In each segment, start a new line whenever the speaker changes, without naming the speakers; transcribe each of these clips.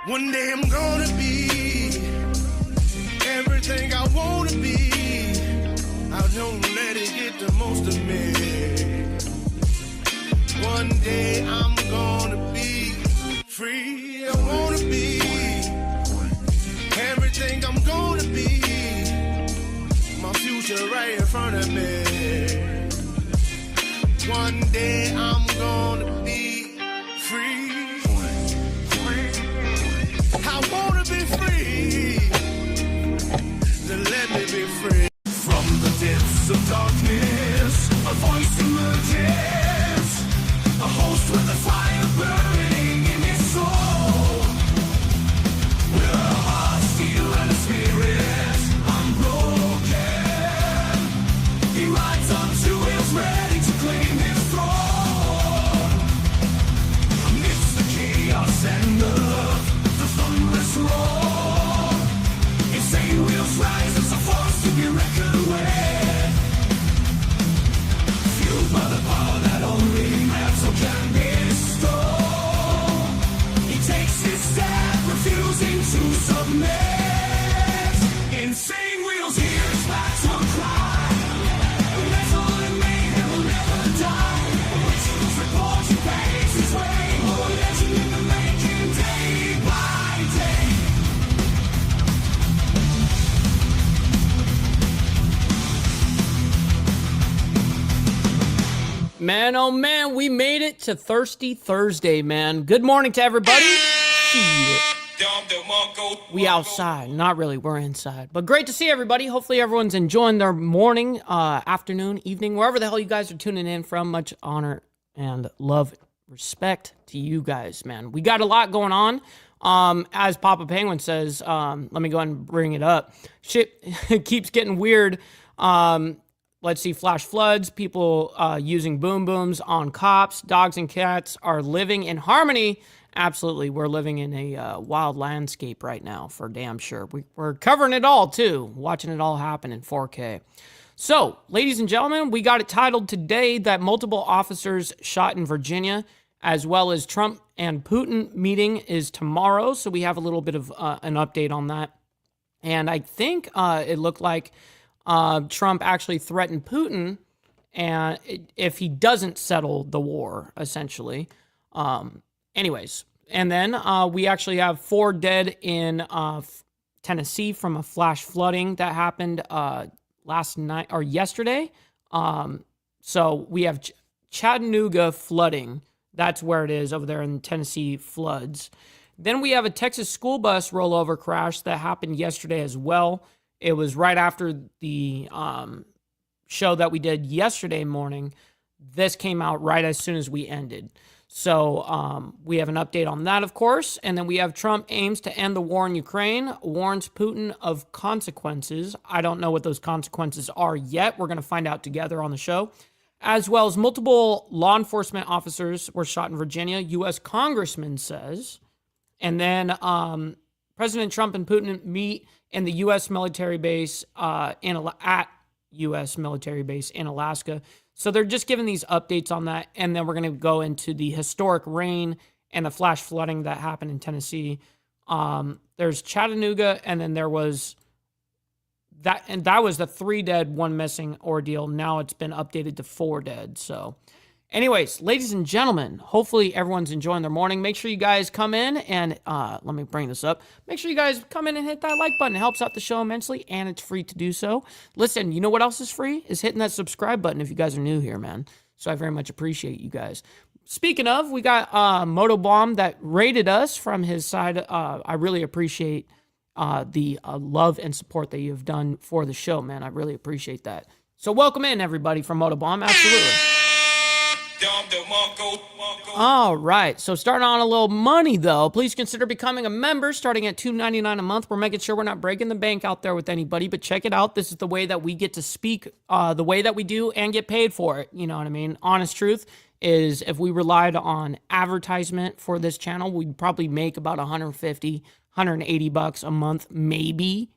One day I'm gonna be everything I wanna be. I don't let it get the most of me. One day I'm gonna be free. I wanna be everything I'm gonna be. My future right in front of me. One day I'm gonna be free. I wanna be free. Then let me be free.
From the depths of darkness, a voice emerges. A host with a fire burning in his soul. With a heart steel and a spirit unbroken. He rides on two wheels ready to claim his throne. Amidst the chaos and the thunderous roar, insane wheels rise as a force to be reckoned with. Fueled by the power that only metal can bestow. He takes his stand, refusing to submit. Insane wheels hear his battle cry. Metal and mayhem will never die. Rituals report he pays his way. More legend in the making, day by day.
Man, oh man, we made it to Thirsty Thursday, man. Good morning to everybody. Shit. We outside. Not really, we're inside. But great to see everybody. Hopefully everyone's enjoying their morning, afternoon, evening, wherever the hell you guys are tuning in from. Much honor and love, respect to you guys, man. We got a lot going on. As Papa Penguin says, let me go ahead and bring it up. Shit keeps getting weird. Let's see, flash floods, people using boom booms on cops, dogs and cats are living in harmony. Absolutely, we're living in a wild landscape right now, for damn sure. We're covering it all, too, watching it all happen in 4K. So, ladies and gentlemen, we got it titled today that multiple officers shot in Virginia, as well as Trump and Putin meeting is tomorrow. So we have a little bit of an update on that. And I think it looked like Trump actually threatened Putin, and if he doesn't settle the war, essentially. Anyways, and then we actually have 4 dead in Tennessee from a flash flooding that happened last night or yesterday. So we have Chattanooga flooding. That's where it is over there in Tennessee floods. Then we have a Texas school bus rollover crash that happened yesterday as well. It was right after the show that we did yesterday morning. This came out right as soon as we ended. So we have an update on that, of course. And then we have Trump aims to end the war in Ukraine, warns Putin of consequences. I don't know what those consequences are yet. We're going to find out together on the show. As well as multiple law enforcement officers were shot in Virginia, U.S. congressman says. And then President Trump and Putin meet in the U.S. military base at U.S. military base in Alaska. So they're just giving these updates on that, and then we're going to go into the historic rain and the flash flooding that happened in Tennessee. There's Chattanooga, and then there was that, and that was the 3 dead, 1 missing ordeal. Now it's been updated to 4 dead. So anyways, ladies and gentlemen, hopefully everyone's enjoying their morning. Make sure you guys come in and, let me bring this up. Make sure you guys come in and hit that like button. It helps out the show immensely, and it's free to do so. Listen, you know what else is free? Is hitting that subscribe button if you guys are new here, man. So I very much appreciate you guys. Speaking of, we got Motobomb that rated us from his side. I really appreciate the love and support that you've done for the show, man. I really appreciate that. So welcome in, everybody, from Motobomb. Absolutely. All right, so starting on a little money, though, please consider becoming a member starting at $2.99 a month. We're making sure we're not breaking the bank out there with anybody, but check it out. This is the way that we get to speak the way that we do and get paid for it. You know what I mean? Honest truth is, if we relied on advertisement for this channel, we'd probably make about $150, $180 a month, maybe.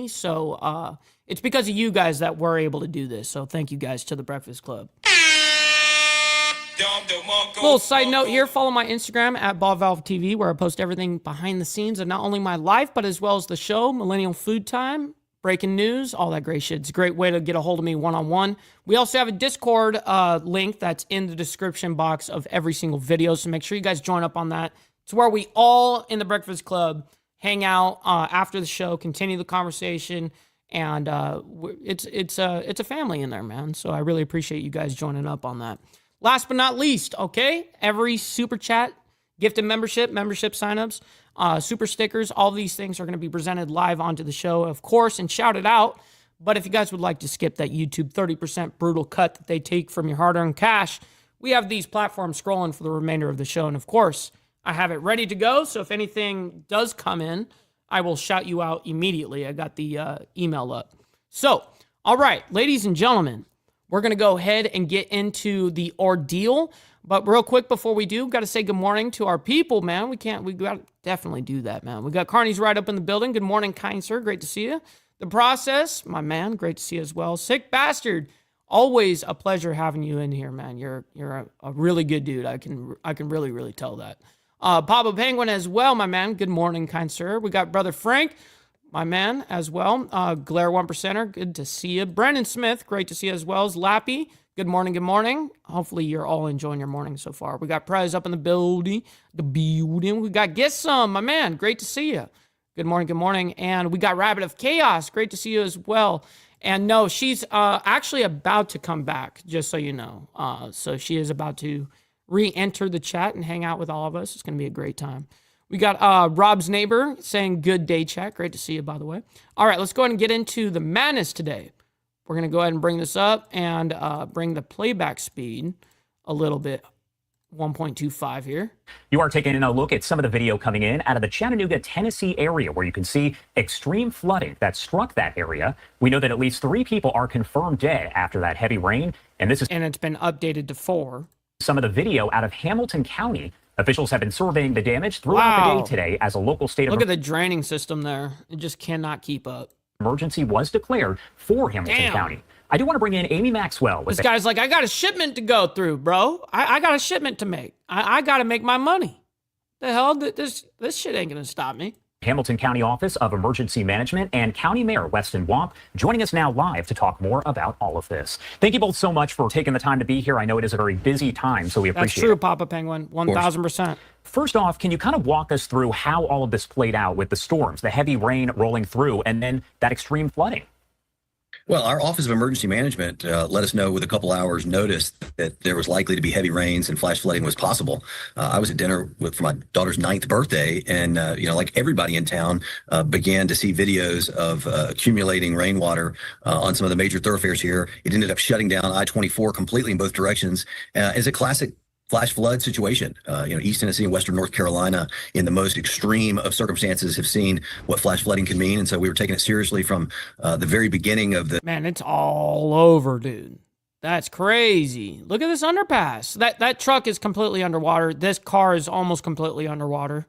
So it's because of you guys that we're able to do this. So thank you guys to the Breakfast Club. Little side note here, follow my Instagram at BallValveTV, where I post everything behind the scenes of not only my life, but as well as the show, Millennial Food Time, breaking news, all that great shit. It's a great way to get a hold of me one-on-one. We also have a Discord link that's in the description box of every single video, so make sure you guys join up on that. It's where we all in the Breakfast Club hang out after the show, continue the conversation, and it's a family in there, man. So I really appreciate you guys joining up on that. Last but not least, okay, every super chat, gifted membership signups, super stickers, all these things are going to be presented live onto the show, of course, and shouted out. But if you guys would like to skip that YouTube 30% brutal cut that they take from your hard-earned cash, we have these platforms scrolling for the remainder of the show. And of course, I have it ready to go. So if anything does come in, I will shout you out immediately. I got the email up. So, all right, ladies and gentlemen, we're going to go ahead and get into the ordeal. But real quick before we do, got to say good morning to our people, man. We got to definitely do that, man. We got Carney's right up in the building. Good morning, kind sir. Great to see you. The Process, my man. Great to see you as well. Sick Bastard. Always a pleasure having you in here, man. You're a really good dude. I can really tell that. Papa Penguin as well, my man. Good morning, kind sir. We got Brother Frank, my man, as well. Glare 1%er, good to see you. Brandon Smith, great to see you as well. As Lappy, good morning, good morning. Hopefully you're all enjoying your morning so far. We got Prez up in the building. We got Get Some, my man, great to see you. Good morning, good morning. And we got Rabbit of Chaos, great to see you as well. And no, she's actually about to come back, just so you know. So she is about to re-enter the chat and hang out with all of us. It's going to be a great time. We got Rob's neighbor saying good day, chat. Great to see you, by the way. All right, let's go ahead and get into the madness today. We're going to go ahead and bring this up and bring the playback speed a little bit. 1.25 here.
You are taking a look at some of the video coming in out of the Chattanooga, Tennessee area, where you can see extreme flooding that struck that area. We know that at least 3 people are confirmed dead after that heavy rain. And
it's been updated to 4.
Some of the video out of Hamilton County. Officials have been surveying the damage throughout the day today as a local state of...
Look at the draining system there. It just cannot keep up.
Emergency was declared for Hamilton County. I do want to bring in Amy Maxwell.
This guy's like, I got a shipment to go through, bro. I got a shipment to make. I got to make my money. The hell? This shit ain't going to stop me.
Hamilton County Office of Emergency Management and County Mayor Weston Wamp joining us now live to talk more about all of this. Thank you both so much for taking the time to be here. I know it is a very busy time, so we appreciate it.
That's true, Papa Penguin, 1,000%.
First off, can you kind of walk us through how all of this played out with the storms, the heavy rain rolling through, and then that extreme flooding?
Well, our Office of Emergency Management let us know with a couple hours notice that there was likely to be heavy rains and flash flooding was possible. I was at dinner for my daughter's 9th birthday, and like everybody in town, began to see videos of accumulating rainwater on some of the major thoroughfares here. It ended up shutting down I-24 completely in both directions as a classic flash flood situation. East Tennessee and Western North Carolina, in the most extreme of circumstances, have seen what flash flooding can mean. And so we were taking it seriously from the very beginning of the...
Man, it's all over, dude. That's crazy. Look at this underpass. That truck is completely underwater. This car is almost completely underwater.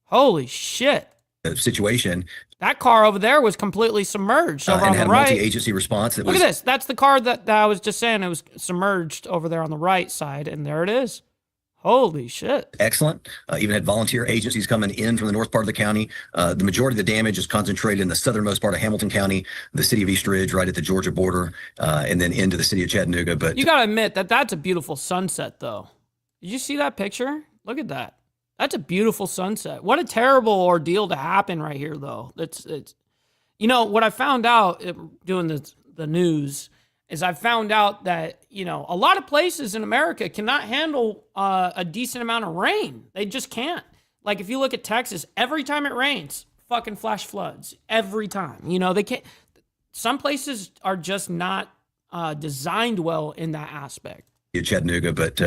Holy shit.
Situation.
That car over there was completely submerged over on the right.
And had a multi-agency response.
Look at this. That's the car that I was just saying. It was submerged over there on the right side, and there it is. Holy shit.
Excellent. Even had volunteer agencies coming in from the north part of the county. The majority of the damage is concentrated in the southernmost part of Hamilton County, the city of East Ridge, right at the Georgia border, and then into the city of Chattanooga. But
you got to admit that's a beautiful sunset, though. Did you see that picture? Look at that. That's a beautiful sunset. What a terrible ordeal to happen right here, though. It's what I found out doing the news is I found out that, a lot of places in America cannot handle a decent amount of rain. They just can't. Like, if you look at Texas, every time it rains, fucking flash floods. Every time. They can't. Some places are just not designed well in that aspect.
Chattanooga, but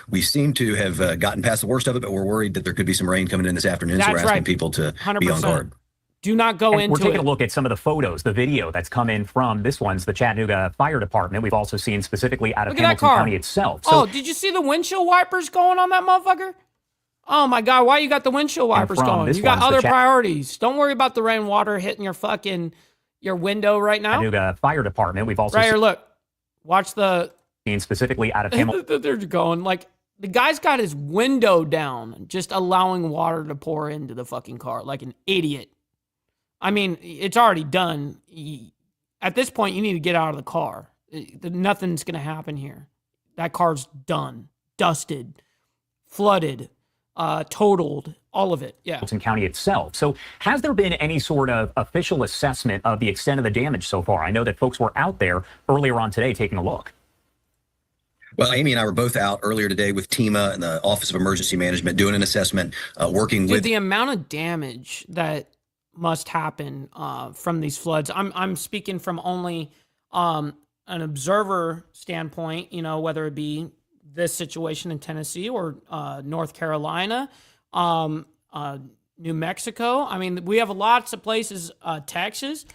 we seem to have gotten past the worst of it, but we're worried that there could be some rain coming in this afternoon. So we're asking people to 100%. Be on guard.
Do not go into it.
We're taking a look at some of the photos, the video that's come in from this one's the Chattanooga Fire Department. We've also seen specifically out of Hamilton County itself.
So, did you see the windshield wipers going on that motherfucker? Oh my God, why you got the windshield wipers going? You got other priorities. Don't worry about the rainwater hitting your window right now.
Chattanooga Fire Department. We've also
right here, look. Watch the...
specifically out of Hamilton.
They're going like The guy's got his window down, just allowing water to pour into the fucking car like an idiot. I mean, it's already done. At this point, you need to get out of the car. Nothing's going to happen here. That car's done, dusted, flooded, totaled, all of it. Yeah.
Hamilton County itself. So has there been any sort of official assessment of the extent of the damage so far? I know that folks were out there earlier on today taking a look.
Well, Amy and I were both out earlier today with TEMA and the Office of Emergency Management doing an assessment, working with
the amount of damage that must happen from these floods. I'm speaking from only an observer standpoint, you know, whether it be this situation in Tennessee or North Carolina, New Mexico. I mean, we have lots of places, Texas.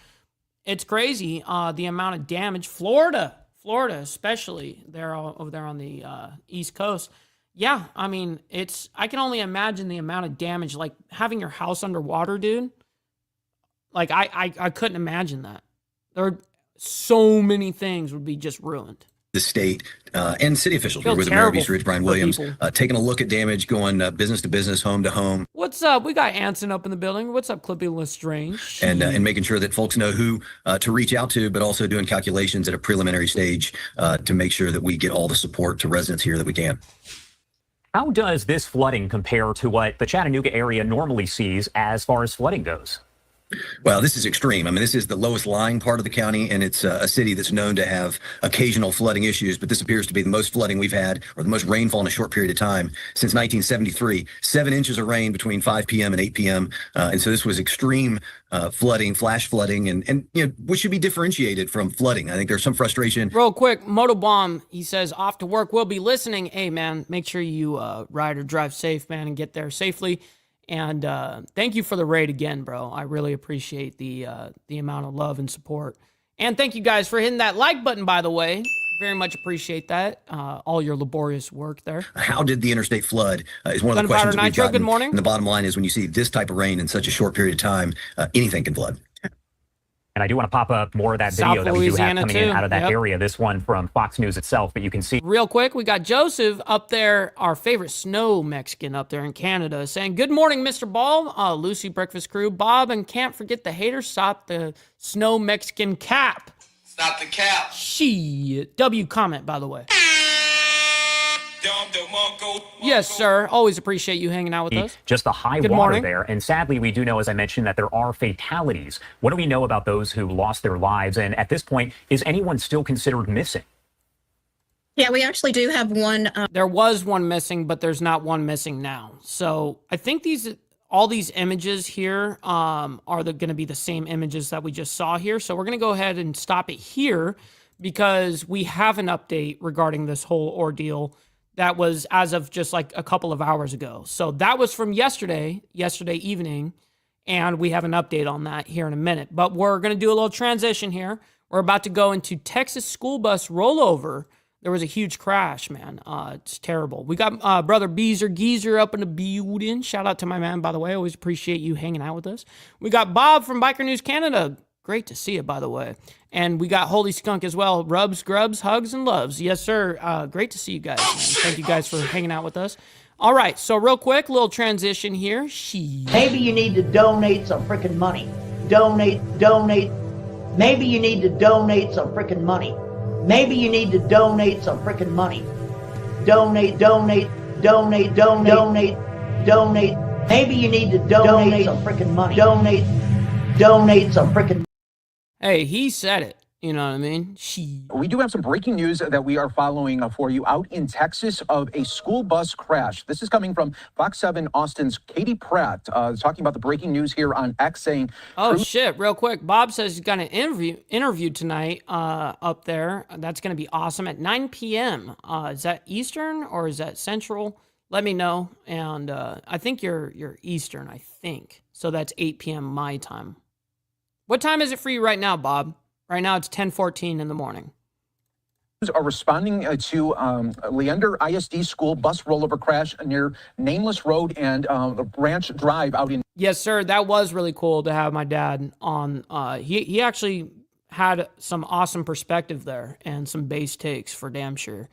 It's crazy the amount of damage. Florida especially, they're all over there on the East Coast. Yeah, I mean, I can only imagine the amount of damage, like having your house underwater, dude. Like, I couldn't imagine that. There are so many things would be just ruined.
the state and city officials. We're with the Mayor of East Ridge, Brian Williams, taking a look at damage, going business to business, home to home.
What's up? We got Anson up in the building. What's up, Clippy Lestrange?
And making sure that folks know who to reach out to, but also doing calculations at a preliminary stage to make sure that we get all the support to residents here that we can.
How does this flooding compare to what the Chattanooga area normally sees as far as flooding goes?
Well, this is extreme. I mean, this is the lowest lying part of the county, and it's a city that's known to have occasional flooding issues, but this appears to be the most flooding we've had, or the most rainfall in a short period of time since 1973. 7 inches of rain between 5 p.m. and 8 p.m. And so this was extreme flooding, flash flooding, and you know, which should be differentiated from flooding. I think there's some frustration.
Real quick, Motobomb, he says, off to work, we'll be listening. Hey, man, make sure you ride or drive safe, man, and get there safely. And thank you for the raid again, bro. I really appreciate the amount of love and support. And thank you guys for hitting that like button, by the way. Very much appreciate that. All your laborious work there.
How did the interstate flood is one of the questions that we've gotten.
Good morning.
And the bottom line is when you see this type of rain in such a short period of time, anything can flood.
And I do want to pop up more of that video that we do have coming in out of that area. This one from Fox News itself, but you can see.
Real quick, we got Joseph up there, our favorite snow Mexican up there in Canada, saying, good morning, Mr. Ball, Lucy Breakfast Crew, Bob, and can't forget the haters. Stop the snow Mexican cap.
Stop the cap.
Shit. W comment, by the way. Yes, sir. Always appreciate you hanging out with us.
Just the high water there. And sadly, we do know, as I mentioned, that there are fatalities. What do we know about those who lost their lives? And at this point, is anyone still considered missing?
Yeah, we actually do have one.
There was one missing, but there's not one missing now. So I think all these images here are going to be the same images that we just saw here. So we're going to go ahead and stop it here because we have an update regarding this whole ordeal. That was as of just like a couple of hours ago. So that was from yesterday evening, and we have an update on that here in a minute. But we're going to do a little transition here. We're about to go into Texas school bus rollover. There was a huge crash, man. It's terrible. We got brother Geezer up in the building. Shout out to my man, by the way. Always appreciate you hanging out with us. We got Bob from Biker News Canada. Great to see you, by the way. And we got Holy Skunk as well. Rubs, grubs, hugs, and loves. Yes, sir. Great to see you guys, man. Thank you guys for hanging out with us. All right, so real quick, little transition here.
Maybe you need to donate some freaking money. Donate. Maybe you need to donate some freaking money. Maybe you need to donate some freaking money. Donate. Maybe you need to donate some freaking money. Donate some freaking.
Hey, he said it. You know what I mean?
We do have some breaking news that we are following for you out in Texas of a school bus crash. This is coming from Fox 7 Austin's Katie Pratt, talking about the breaking news here on X, saying,
oh, shit, real quick. Bob says he's got an interview tonight up there. That's going to be awesome at 9 p.m. Is that Eastern or is that Central? Let me know. And I think you're Eastern, I think. So that's 8 p.m. my time. What time is it for you right now, Bob? Right now it's 10:14 in the morning.
Are responding to Leander ISD school bus rollover crash near Nameless Road and Ranch Drive out in.
Yes, sir. That was really cool to have my dad on. He actually had some awesome perspective there and some base takes for damn sure.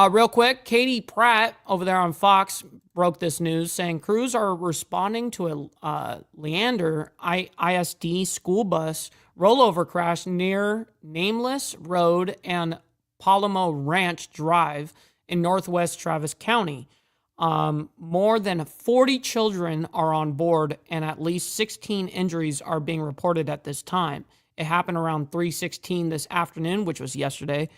Real quick, Katie Pratt over there on Fox broke this news saying crews are responding to a Leander ISD school bus rollover crash near Nameless Road and Palomo Ranch Drive in northwest Travis County. More than 40 children are on board and at least 16 injuries are being reported at this time. It happened around 3:16 this afternoon, which was yesterday.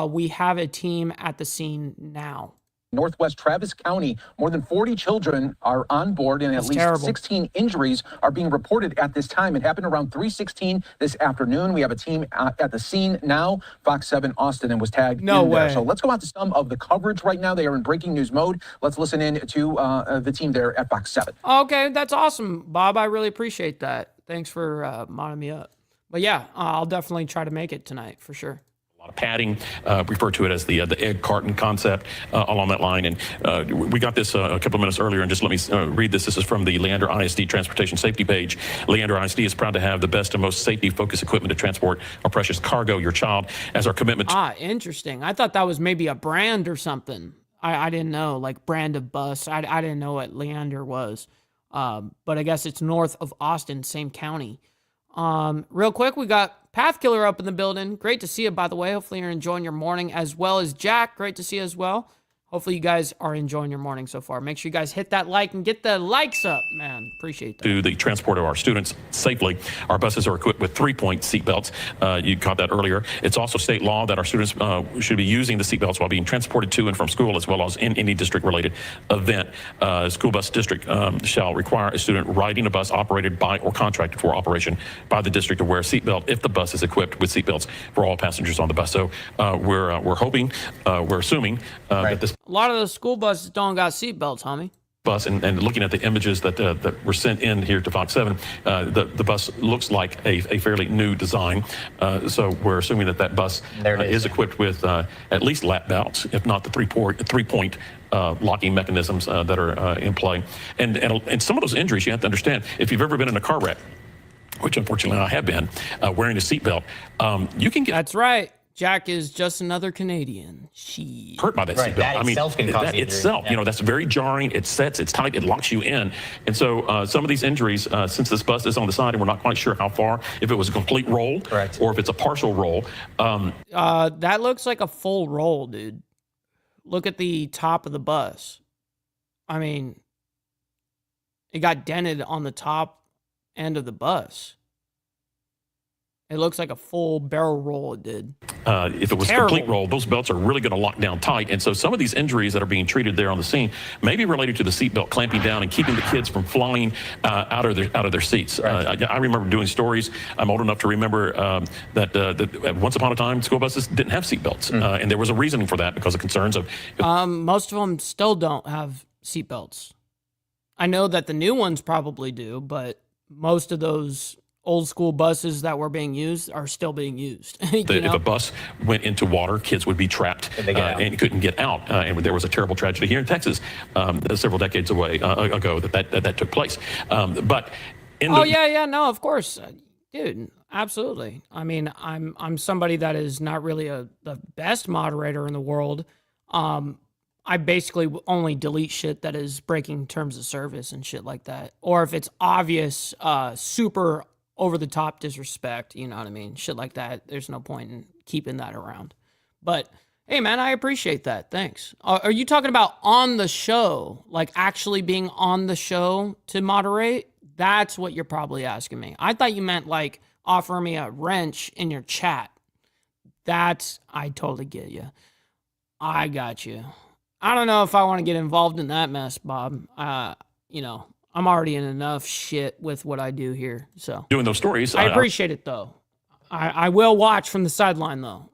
We have a team at the scene now.
Northwest Travis County, more than 40 children are on board and at least 16 injuries are being reported at this time. It happened around 3:16 this afternoon. We have a team at the scene now. Fox 7 Austin and was tagged
No
in
way.
there. So let's go on to some of the coverage right now. They are in breaking news mode. Let's listen in to the team there at Fox 7.
Okay, that's awesome, Bob. I really appreciate that. Thanks for modding me up. But yeah, I'll definitely try to make it tonight for sure.
A lot of padding, refer to it as the egg carton concept along that line. And we got this a couple of minutes earlier, and just let me read this. This is from the Leander ISD Transportation Safety page. Leander ISD is proud to have the best and most safety-focused equipment to transport our precious cargo, your child, as our commitment to...
Interesting. I thought that was maybe a brand or something. I didn't know, like brand of bus. I didn't know what Leander was. But I guess it's north of Austin, same county. Real quick, we got Path Killer up in the building. Great to see you, by the way. Hopefully you're enjoying your morning, as well as Jack. Great to see you as well. Hopefully you guys are enjoying your morning so far. Make sure you guys hit that like and get the likes up, man. Appreciate that.
To the transport of our students safely. Our buses are equipped with 3-point seatbelts. You caught that earlier. It's also state law that our students should be using the seatbelts while being transported to and from school, as well as in any district-related event. School bus district shall require a student riding a bus operated by or contracted for operation by the district to wear a seatbelt if the bus is equipped with seatbelts for all passengers on the bus. So we're hoping, we're assuming that this
A lot of the school buses don't got seatbelts, homie.
bus, and looking at the images that were sent in here to Fox 7, the bus looks like a fairly new design. So we're assuming that bus is equipped with at least lap belts, if not the three-point locking mechanisms that are in play. And some of those injuries, you have to understand, if you've ever been in a car wreck, which unfortunately I have been, wearing a seatbelt, you can get...
That's right. Jack is just another Canadian. She
hurt by that seatbelt.
That itself can cause injury.
You know, that's very jarring. It sets, it's tight, it locks you in. And so some of these injuries, since this bus is on the side and we're not quite sure how far, if it was a complete roll or if it's a partial roll.
That looks like a full roll, dude. Look at the top of the bus. I mean, it got dented on the top end of the bus. It looks like a full barrel roll it did.
If it was a complete roll, those belts are really going to lock down tight. And so some of these injuries that are being treated there on the scene may be related to the seatbelt clamping down and keeping the kids from flying out of their seats. I remember doing stories. I'm old enough to remember that once upon a time, school buses didn't have seatbelts. And there was a reasoning for that because of concerns of...
most of them still don't have seatbelts. I know that the new ones probably do, but most of those old school buses that were being used are still being used. If
a bus went into water, kids would be trapped and couldn't get out. And there was a terrible tragedy here in Texas several decades ago that took place. But
no, of course, dude, absolutely. I mean, I'm somebody that is not really the best moderator in the world. I basically only delete shit that is breaking terms of service and shit like that, or if it's obvious, super over-the-top disrespect, you know what I mean? Shit like that, there's no point in keeping that around. But, hey, man, I appreciate that. Thanks. Are you talking about on the show, like actually being on the show to moderate? That's what you're probably asking me. I thought you meant, like, offer me a wrench in your chat. I totally get you. I got you. I don't know if I want to get involved in that mess, Bob. I'm already in enough shit with what I do here, so.
Doing those stories.
I appreciate it, though. I will watch from the sideline, though.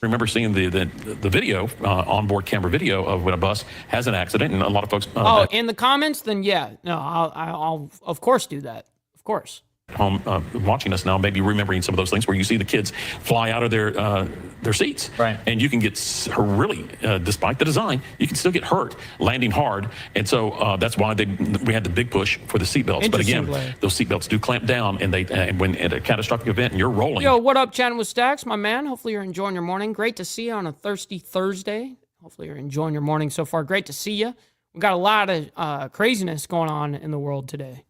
Remember seeing the video, onboard camera video of when a bus has an accident, and a lot of folks...
in the comments? Then yeah. No, I'll of course do that. Of course.
Home watching us now, maybe remembering some of those things where you see the kids fly out of their seats, and you can get really, despite the design, you can still get hurt landing hard, and so that's why we had the big push for the seatbelts. But again, those seatbelts do clamp down, and when at a catastrophic event and you're rolling.
Yo, what up, chatting with Stacks, my man? Hopefully you're enjoying your morning. Great to see you on a thirsty Thursday. Hopefully you're enjoying your morning so far. Great to see you. We got a lot of craziness going on in the world today.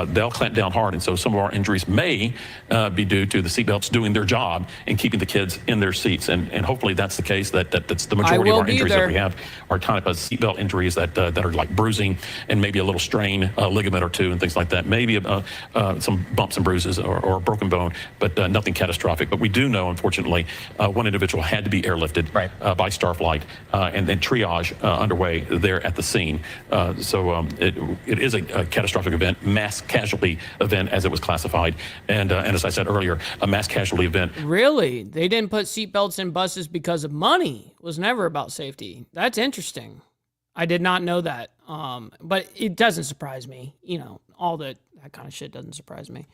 They'll clamp down hard, and so some of our injuries may be due to the seatbelts doing their job and keeping the kids in their seats. And hopefully that's the case. That's the majority of our injuries that we have are kind of seatbelt injuries that are like bruising and maybe a little strain, ligament or two, and things like that. Maybe some bumps and bruises or a broken bone, but nothing catastrophic. But we do know, unfortunately, one individual had to be airlifted by Starflight, and then triage underway there at the scene. So it is a catastrophic event. Mass casualty event, as it was classified, and as I said earlier, a mass casualty event.
Really? They didn't put seatbelts in buses because of money. It was never about safety. That's interesting. I did not know that. But it doesn't surprise me. You know, all that kind of shit doesn't surprise me.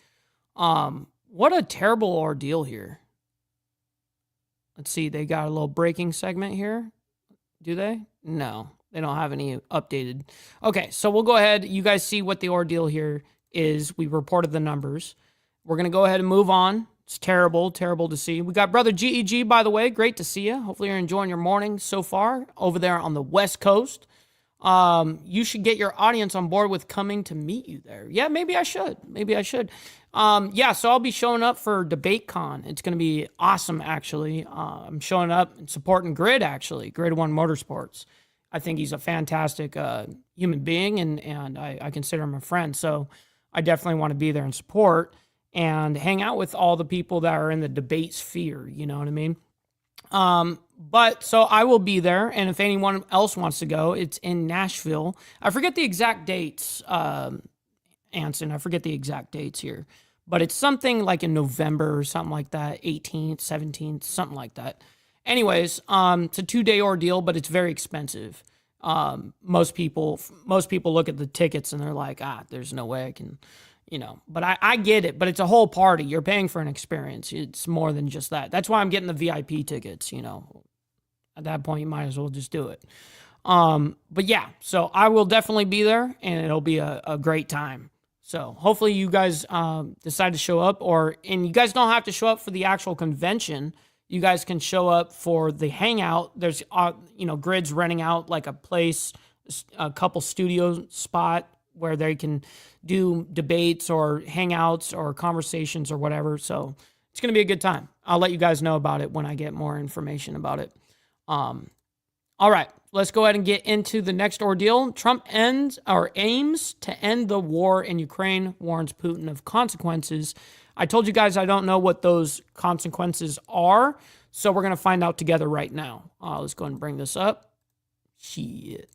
What a terrible ordeal here. Let's see. They got a little breaking segment here. Do they? No. They don't have any updated. Okay, so we'll go ahead. You guys see what the ordeal here is. We reported the numbers. We're going to go ahead and move on. It's terrible, terrible to see. We got Brother GEG, by the way. Great to see you. Hopefully you're enjoying your morning so far over there on the West Coast. You should get your audience on board with coming to meet you there. Yeah, maybe I should. Maybe I should. Yeah, so I'll be showing up for DebateCon. It's going to be awesome, actually. I'm showing up and supporting Grid, actually. Grid One Motorsports. I think he's a fantastic human being, and I consider him a friend. So I definitely want to be there and support and hang out with all the people that are in the debate sphere. You know what I mean? But so I will be there, and if anyone else wants to go, it's in Nashville. I forget the exact dates, Anson. I forget the exact dates here. But it's something like in November or something like that, 18th, 17th, something like that. Anyways, it's a 2-day ordeal, but it's very expensive. Most people look at the tickets and they're like, there's no way I can, you know. But I get it. But it's a whole party. You're paying for an experience. It's more than just that. That's why I'm getting the VIP tickets, you know. At that point, you might as well just do it. But yeah, so I will definitely be there, and it'll be a great time. So hopefully you guys decide to show up, and you guys don't have to show up for the actual convention. You guys can show up for the hangout. There's, Grid's renting out like a place, a couple studio spot where they can do debates or hangouts or conversations or whatever. So it's going to be a good time. I'll let you guys know about it when I get more information about it. All right, let's go ahead and get into the next ordeal. Trump aims to end the war in Ukraine, warns Putin of consequences. I told you guys I don't know what those consequences are, so we're going to find out together right now. Let's go ahead and bring this up. Shit.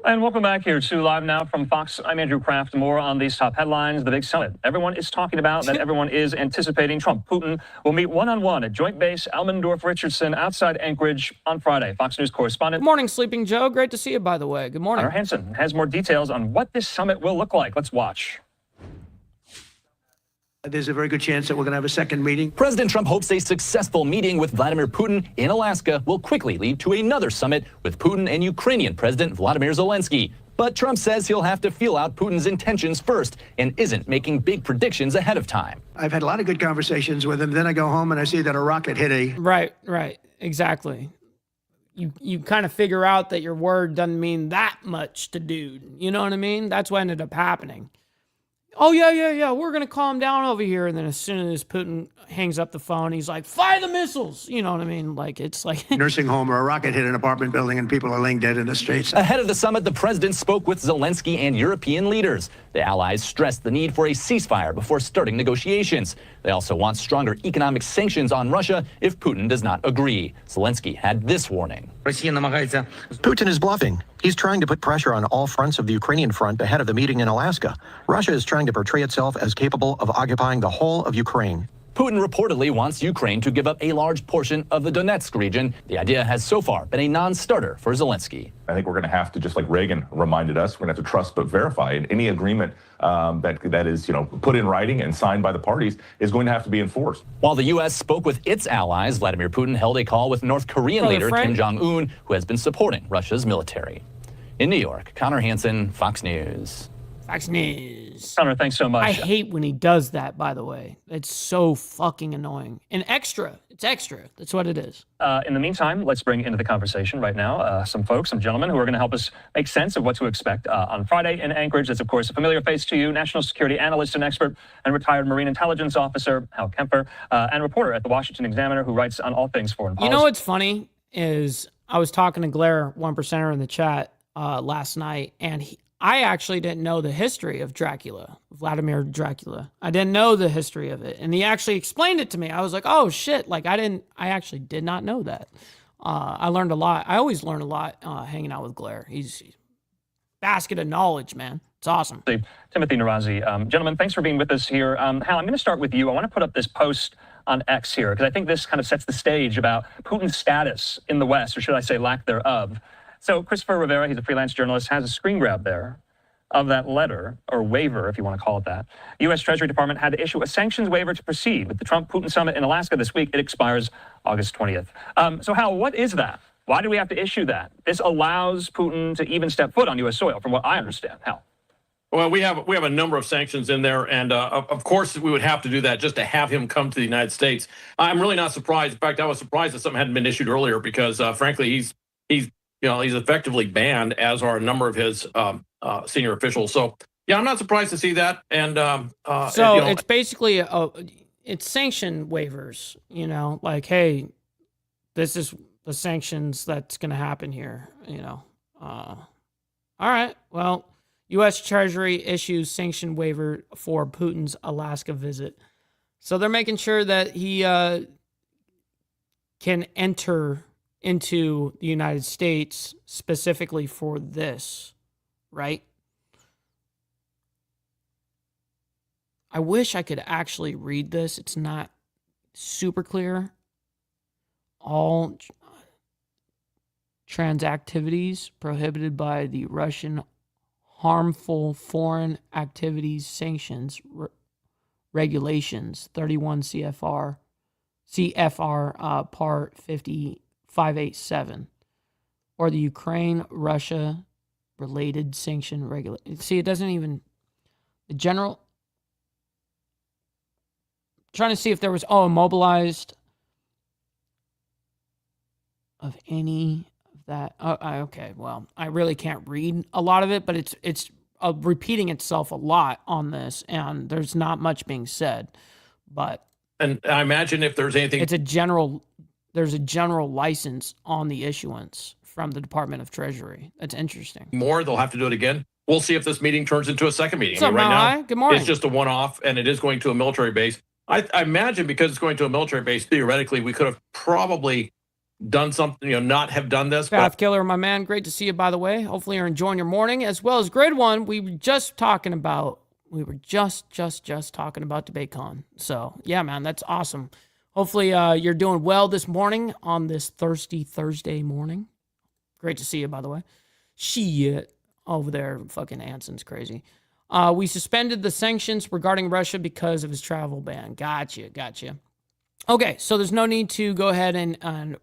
And welcome back here to Live Now from Fox. I'm Andrew Kraft. More on these top headlines. The big summit everyone is talking about, that everyone is anticipating. Trump-Putin will meet one-on-one at Joint Base Elmendorf-Richardson outside Anchorage on Friday. Fox News correspondent.
Good morning, Sleeping Joe. Great to see you, by the way. Good morning.
Hunter Hansen has more details on what this summit will look like. Let's watch.
There's a very good chance that we're going to have a second meeting.
President Trump hopes a successful meeting with Vladimir Putin in Alaska will quickly lead to another summit with Putin and Ukrainian President Vladimir Zelensky. But Trump says he'll have to feel out Putin's intentions first and isn't making big predictions ahead of time.
I've had a lot of good conversations with him. Then I go home and I see that a rocket hit a...
Right. Exactly. You kind of figure out that your word doesn't mean that much to dude. You know what I mean? That's what ended up happening. Oh, yeah, we're going to calm down over here. And then as soon as Putin hangs up the phone, he's like, fire the missiles. You know what I mean? Like, it's like...
nursing home or a rocket hit an apartment building and people are laying dead in the streets.
Ahead of the summit, the president spoke with Zelensky and European leaders. The allies stressed the need for a ceasefire before starting negotiations. They also want stronger economic sanctions on Russia if Putin does not agree. Zelensky had this warning.
Putin is bluffing. He's trying to put pressure on all fronts of the Ukrainian front ahead of the meeting in Alaska. Russia is trying to portray itself as capable of occupying the whole of Ukraine.
Putin reportedly wants Ukraine to give up a large portion of the Donetsk region. The idea has so far been a non-starter for Zelensky.
I think we're going to have to, just like Reagan reminded us, we're going to have to trust but verify. And any agreement that is, put in writing and signed by the parties is going to have to be enforced.
While the U.S. spoke with its allies, Vladimir Putin held a call with North Korean leader Kim Jong-un, who has been supporting Russia's military. In New York, Connor Hansen, Fox News.
Fox News.
Connor, thanks so much.
I hate when he does that, by the way. It's so fucking annoying. And extra. It's extra. That's what it is.
In the meantime, let's bring into the conversation right now some folks, some gentlemen who are going to help us make sense of what to expect on Friday in Anchorage. That's, of course, a familiar face to you, national security analyst and expert and retired Marine intelligence officer, Hal Kemper, and reporter at the Washington Examiner who writes on all things foreign policy.
You know what's funny is I was talking to Blair, 1%er in the chat last night, and I actually didn't know the history of Dracula, Vladimir Dracula. I didn't know the history of it. And he actually explained it to me. I was like, oh shit. Like I actually did not know that. I learned a lot. I always learn a lot hanging out with Blair. He's basket of knowledge, man. It's awesome.
Timothy Narazi. Gentlemen, thanks for being with us here. Hal, I'm going to start with you. I want to put up this post on X here because I think this kind of sets the stage about Putin's status in the West, or should I say lack thereof. So Christopher Rivera, he's a freelance journalist, has a screen grab there of that letter, or waiver, if you want to call it that. U.S. Treasury Department had to issue a sanctions waiver to proceed with the Trump-Putin summit in Alaska this week. It expires August 20th. So Hal, what is that? Why do we have to issue that? This allows Putin to even step foot on U.S. soil, from what I understand. Hal.
Well, we have a number of sanctions in there, and of course we would have to do that just to have him come to the United States. I'm really not surprised. In fact, I was surprised that something hadn't been issued earlier because, frankly, he's effectively banned, as are a number of his senior officials. So, yeah, I'm not surprised to see that. And
it's basically it's sanction waivers. Like, hey, this is the sanctions that's going to happen here. All right, well. U.S. Treasury issues sanction waiver for Putin's Alaska visit. So they're making sure that he can enter into the United States specifically for this, right? I wish I could actually read this. It's not super clear. All transactivities prohibited by the Russian harmful foreign activities sanctions regulations 31 CFR part 587 or the Ukraine Russia related sanction regulation. See, it doesn't even the general. Trying to see if there was immobilized of any that okay, well, I really can't read a lot of it, but it's repeating itself a lot on this, and there's not much being said. But
and I imagine if there's anything,
there's a general license on the issuance from the Department of Treasury. That's interesting.
More, they'll have to do it again. We'll see if this meeting turns into a second meeting.
What's up,
right now,
good morning.
It's just a one-off, and it is going to a military base. I imagine because it's going to a military base, theoretically, we could have probably done something, not have done this.
Path Killer, my man, great to see you, by the way. Hopefully you're enjoying your morning, as well as grade one. We were just talking about DebateCon. So, yeah, man, that's awesome. Hopefully you're doing well this morning on this thirsty Thursday morning. Great to see you, by the way. Shit. Over there, fucking Anson's crazy. We suspended the sanctions regarding Russia because of his travel ban. Gotcha. Okay, so there's no need to go ahead and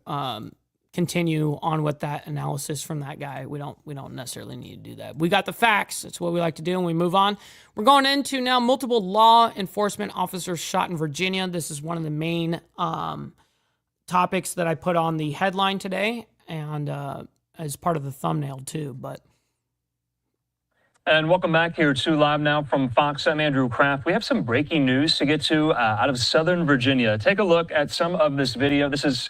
continue on with that analysis from that guy. We don't necessarily need to do that. We got the facts. That's what we like to do, and we move on. We're going into now multiple law enforcement officers shot in Virginia. This is one of the main topics that I put on the headline today, and as part of the thumbnail too.
And welcome back here to Live Now from Fox. I'm Andrew Kraft. We have some breaking news to get to out of Southern Virginia. Take a look at some of this video. This is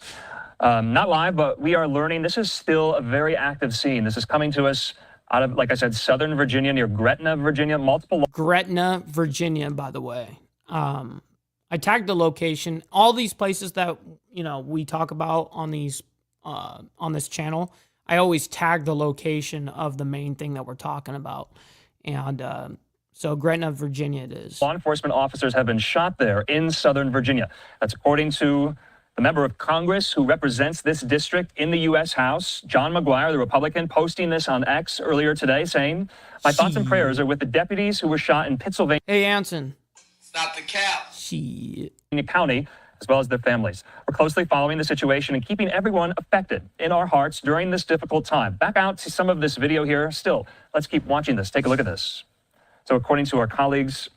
not live, but we are learning this is still a very active scene. This is coming to us out of, like I said, Southern Virginia, near Gretna, Virginia.
Gretna, Virginia, by the way. I tagged the location. All these places that, we talk about on these on this channel, I always tag the location of the main thing that we're talking about. And so Gretna, Virginia it is.
Law enforcement officers have been shot there in Southern Virginia. That's according to the member of Congress who represents this district in the U.S. House, John McGuire, the Republican, posting this on X earlier today, saying, "My thoughts and prayers are with the deputies who were shot in Pennsylvania."
Hey, Anson.
Stop the cap.
Shit.
County, as well as their families. We're closely following the situation and keeping everyone affected in our hearts during this difficult time. Back out to some of this video here. Still, let's keep watching this. Take a look at this. So according to our colleagues,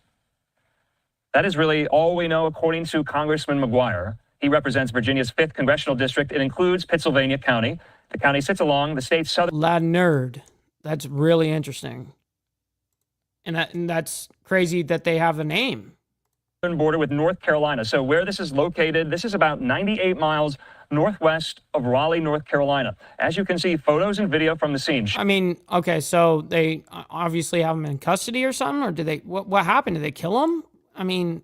that is really all we know. According to Congressman McGuire, he represents Virginia's 5th congressional district. It includes Pittsylvania County. The county sits along the state's southern...
Lad nerd. That's really interesting. And that's crazy that they have a name.
Border with North Carolina. So where this is located, this is about 98 miles northwest of Raleigh, North Carolina. As you can see, photos and video from the scene.
I mean, okay, so they obviously have him in custody or something, or did they? What happened? Did they kill him? I mean,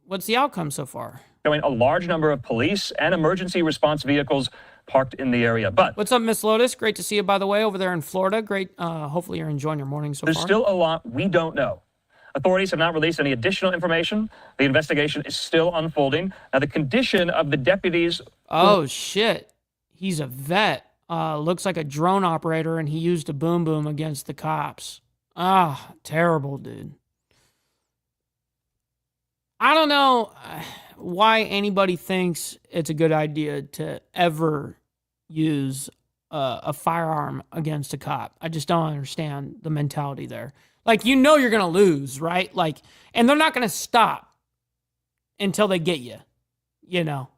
what's the outcome so far?
Showing a large number of police and emergency response vehicles parked in the area. But
what's up, Miss Lotus? Great to see you, by the way, over there in Florida. Great. Hopefully you're enjoying your morning so far.
There's still a lot we don't know. Authorities have not released any additional information. The investigation is still unfolding. Now, the condition of the deputies...
Oh, shit. He's a vet. Looks like a drone operator, and he used a boom boom against the cops. Ah, terrible, dude. I don't know why anybody thinks it's a good idea to ever use a firearm against a cop. I just don't understand the mentality there. Like, you know you're going to lose, right? Like, and they're not going to stop until they get you. You know,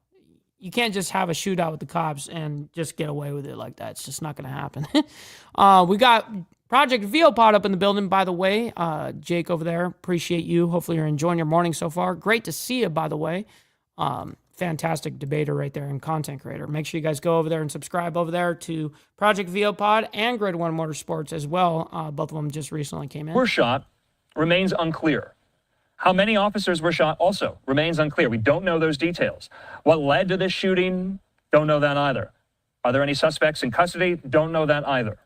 you can't just have a shootout with the cops and just get away with it like that. It's just not going to happen. We got Project VeoPod up in the building, by the way. Jake over there, appreciate you. Hopefully you're enjoying your morning so far. Great to see you, by the way. Fantastic debater right there and content creator. Make sure you guys go over there and subscribe over there to Project VeoPod and Grid One Motorsports as well. Both of them just recently came in.
Were shot remains unclear. How many officers were shot also remains unclear. We don't know those details. What led to this shooting? Don't know that either. Are there any suspects in custody? Don't know that either.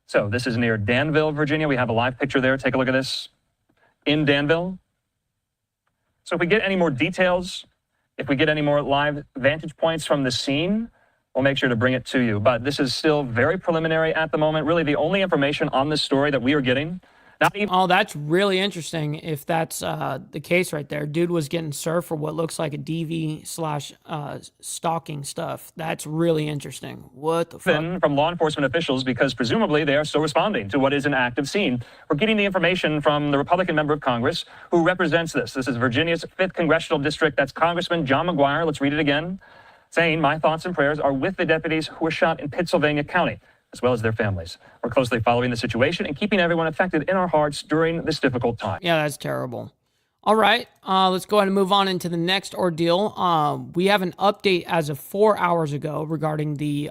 So this is near Danville, Virginia. We have a live picture there. Take a look at this in Danville. So if we get any more details, if we get any more live vantage points from the scene, we'll make sure to bring it to you. But this is still very preliminary at the moment. Really, the only information on this story that we are getting. Not even
oh, that's really interesting if that's the case right there. Dude was getting served for what looks like a DV/stalking stuff. That's really interesting. What the fuck?
From law enforcement officials, because presumably they are still responding to what is an active scene. We're getting the information from the Republican member of Congress who represents this. This is Virginia's 5th congressional district. That's Congressman John McGuire. Let's read it again. Saying, my thoughts and prayers are with the deputies who were shot in Pittsylvania County, as well as their families. We're closely following the situation and keeping everyone affected in our hearts during this difficult time.
Yeah, that's terrible. All right, let's go ahead and move on into the next ordeal. We have an update as of 4 hours ago regarding the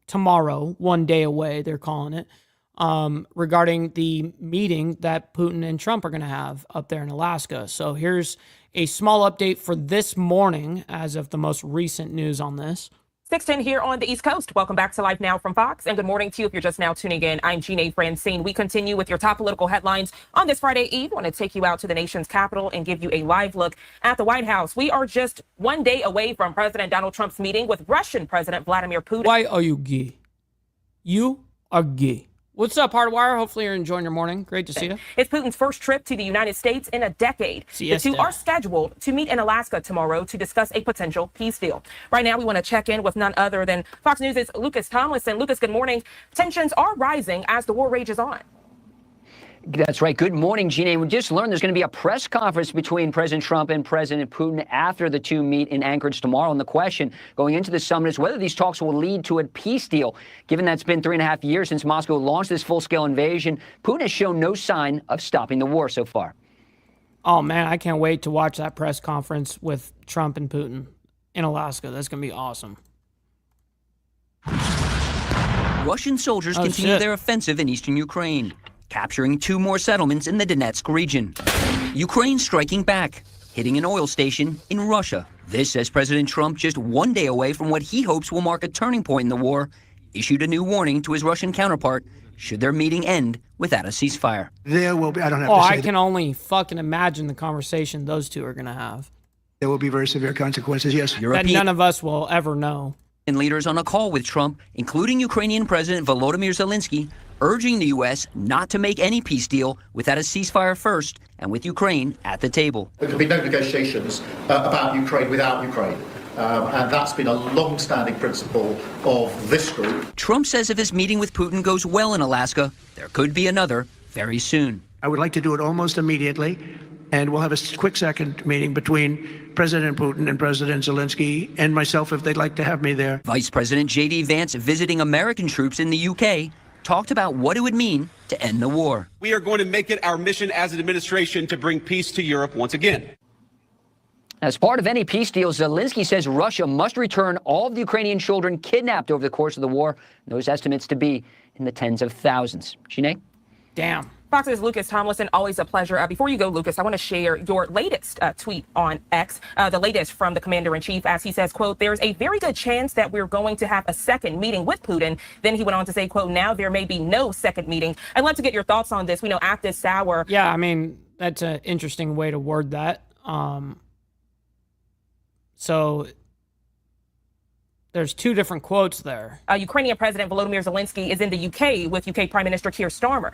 tomorrow, 1 day away, they're calling it, regarding the meeting that Putin and Trump are going to have up there in Alaska. So here's a small update for this morning as of the most recent news on this.
6:10 here on the East Coast. Welcome back to Live Now from Fox, and good morning to you if you're just now tuning in. I'm Jeanne Francine. We continue with your top political headlines on this Friday Eve. I want to take you out to the nation's capital and give you a live look at the White House. We are just 1 day away from President Donald Trump's meeting with Russian President Vladimir Putin.
Why are you gay? You are gay. What's up, Hardwire? Hopefully you're enjoying your morning. Great to see you.
It's Putin's first trip to the United States in a decade. The two are scheduled to meet in Alaska tomorrow to discuss a potential peace deal. Right now, we want to check in with none other than Fox News' Lucas Tomlinson. Lucas, good morning. Tensions are rising as the war rages on.
That's right. Good morning, Jeanne. We just learned there's going to be a press conference between President Trump and President Putin after the two meet in Anchorage tomorrow. And the question going into the summit is whether these talks will lead to a peace deal. Given that it's been 3.5 years since Moscow launched this full-scale invasion, Putin has shown no sign of stopping the war so far.
Oh, man, I can't wait to watch that press conference with Trump and Putin in Alaska. That's going to be awesome.
Russian soldiers continue their offensive in eastern Ukraine, capturing 2 more settlements in the Donetsk region. Ukraine striking back, hitting an oil station in Russia. This as President Trump, just 1 day away from what he hopes will mark a turning point in the war, issued a new warning to his Russian counterpart should their meeting end without a ceasefire.
There will be, I don't have
to say
I
can only fucking imagine the conversation those two are going to have.
There will be very severe consequences, yes.
That none of us will ever know.
And leaders on a call with Trump, including Ukrainian President Volodymyr Zelensky, urging the U.S. not to make any peace deal without a ceasefire first and with Ukraine at the table.
There can be no negotiations about Ukraine without Ukraine. And that's been a long-standing principle of this group.
Trump says if his meeting with Putin goes well in Alaska, there could be another very soon.
I would like to do it almost immediately, and we'll have a quick second meeting between President Putin and President Zelensky and myself if they'd like to have me there.
Vice President J.D. Vance, visiting American troops in the UK, talked about what it would mean to end the war.
We are going to make it our mission as an administration to bring peace to Europe once again.
As part of any peace deal, Zelensky says Russia must return all of the Ukrainian children kidnapped over the course of the war. Those estimates to be in the tens of thousands. Sinead?
Damn.
Fox's Lucas Tomlinson, always a pleasure. Before you go, Lucas, I want to share your latest tweet on X, the latest from the commander-in-chief, as he says, quote, there's a very good chance that we're going to have a second meeting with Putin. Then he went on to say, quote, now there may be no second meeting. I'd love to get your thoughts on this. We know at this hour.
Yeah, I mean, that's an interesting way to word that. So there's two different quotes there.
Ukrainian President Volodymyr Zelensky is in the UK with UK Prime Minister Keir Starmer.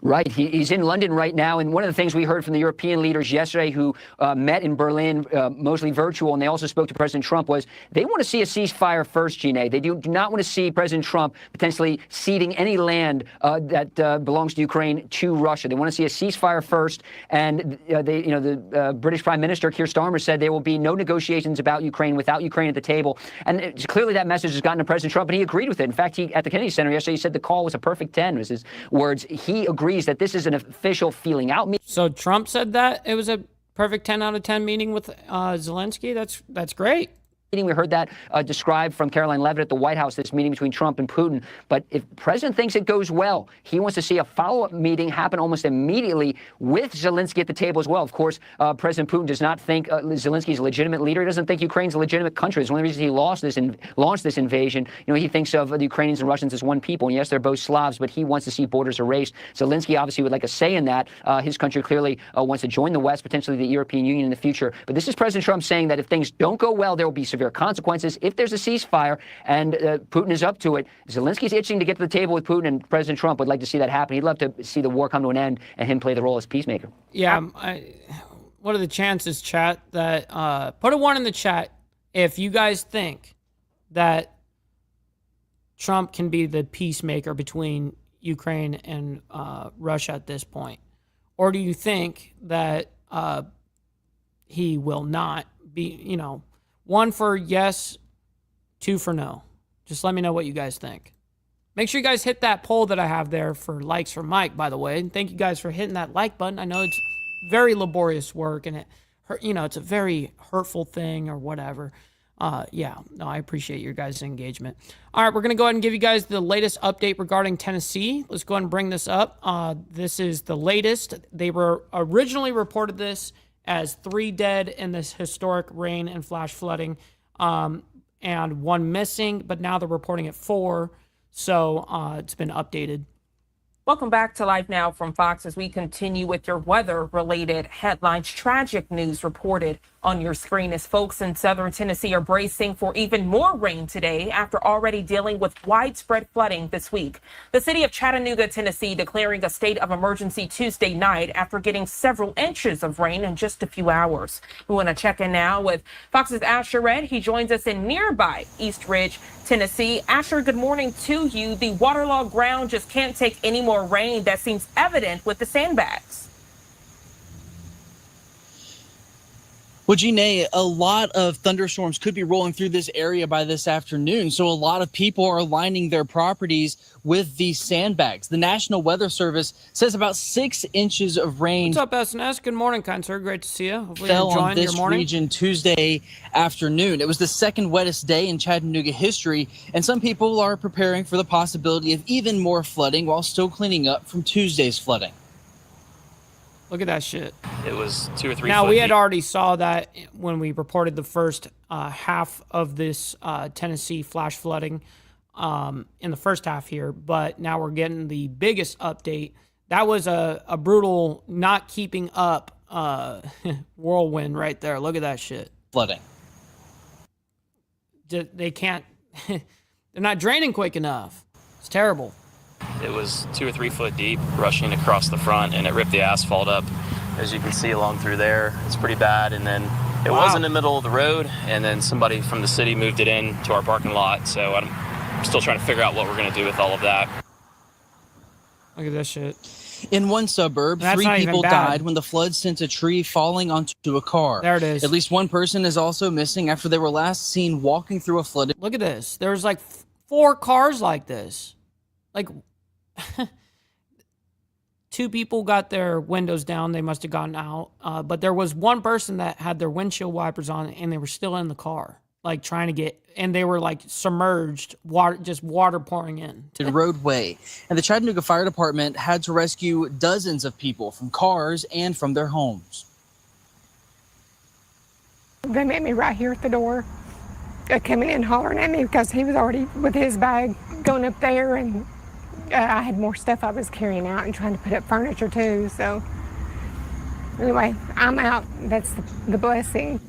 Right. He's in London right now. And one of the things we heard from the European leaders yesterday who met in Berlin, mostly virtual, and they also spoke to President Trump, was they want to see a ceasefire first, Gina. They do not want to see President Trump potentially ceding any land that belongs to Ukraine to Russia. They want to see a ceasefire first. And the British Prime Minister, Keir Starmer, said there will be no negotiations about Ukraine without Ukraine at the table. And clearly that message has gotten to President Trump, and he agreed with it. In fact, he at the Kennedy Center yesterday, he said the call was a perfect 10, was his words. He agrees that this is an official feeling out.
So Trump said that it was a perfect 10 out of 10 meeting with Zelensky. That's great.
We heard that described from Caroline Leavitt at the White House, this meeting between Trump and Putin. But if the president thinks it goes well, he wants to see a follow-up meeting happen almost immediately with Zelensky at the table as well. Of course, President Putin does not think Zelensky's a legitimate leader. He doesn't think Ukraine's a legitimate country. It's one of the reasons he launched this invasion. He thinks of the Ukrainians and Russians as one people. And yes, they're both Slavs, but he wants to see borders erased. Zelensky obviously would like a say in that. His country clearly wants to join the West, potentially the European Union in the future. But this is President Trump saying that if things don't go well, there will be severe consequences if there's a ceasefire, and Putin is up to it. Zelensky's itching to get to the table with Putin, and President Trump would like to see that happen. He'd love to see the war come to an end and him play the role as peacemaker.
Yeah. What are the chances, chat, that put a 1 in the chat if you guys think that Trump can be the peacemaker between Ukraine and Russia at this point? Or do you think that he will not be, 1 for yes, 2 for no. Just let me know what you guys think. Make sure you guys hit that poll that I have there for likes for Mike, by the way. And thank you guys for hitting that like button. I know it's very laborious work, and it's a very hurtful thing or whatever. I appreciate your guys' engagement. All right, we're going to go ahead and give you guys the latest update regarding Tennessee. Let's go ahead and bring this up. This is the latest. They were originally reported this as 3 dead in this historic rain and flash flooding, and 1 missing, but now they're reporting it 4, so it's been updated.
Welcome back to Live Now from Fox as we continue with your weather-related headlines. Tragic news reported on your screen as folks in southern Tennessee are bracing for even more rain today after already dealing with widespread flooding this week. The city of Chattanooga, Tennessee, declaring a state of emergency Tuesday night after getting several inches of rain in just a few hours. We want to check in now with Fox's Asher Red. He joins us in nearby East Ridge, Tennessee. Asher, good morning to you. The waterlogged ground just can't take any more rain. That seems evident with the sandbags.
Well, Gene, a lot of thunderstorms could be rolling through this area by this afternoon, so a lot of people are lining their properties with these sandbags. The National Weather Service says about 6 inches of rain.
What's up, SNS? Good morning, kind sir. Great to see you. Hopefully
fell
you're enjoying
on this
your morning.
region Tuesday afternoon. It was the second wettest day in Chattanooga history, and some people are preparing for the possibility of even more flooding while still cleaning up from Tuesday's flooding.
Look at that shit.
It was 2 or 3
Now,
foot
we had
deep.
already saw that when we reported the first half of this Tennessee flash flooding in the first half here, but now we're getting the biggest update. That was a brutal, not keeping up whirlwind right there. Look at that shit.
Flooding.
They can't, they're not draining quick enough. It's terrible.
It was 2 or 3 foot deep, rushing across the front, and it ripped the asphalt up. As you can see along through there, it's pretty bad. And then it was in the middle of the road, and then somebody from the city moved it in to our parking lot. So I'm still trying to figure out what we're going to do with all of that.
Look at this shit.
In one suburb,
That's
3
not even
people
bad.
died when the flood sent a tree falling onto a car.
There it is.
At least one person is also missing after they were last seen walking through a flooded.
Look at this. There's like 4 cars like this. Like 2 people got their windows down. They must have gotten out. But there was one person that had their windshield wipers on and they were still in the car, like trying to get, and they were like submerged, water pouring in.
Roadway. And the Chattanooga Fire Department had to rescue dozens of people from cars and from their homes.
They met me right here at the door, coming in hollering at me because he was already with his bag going up there, and I had more stuff I was carrying out and trying to put up furniture too. So anyway, I'm out. That's the blessing.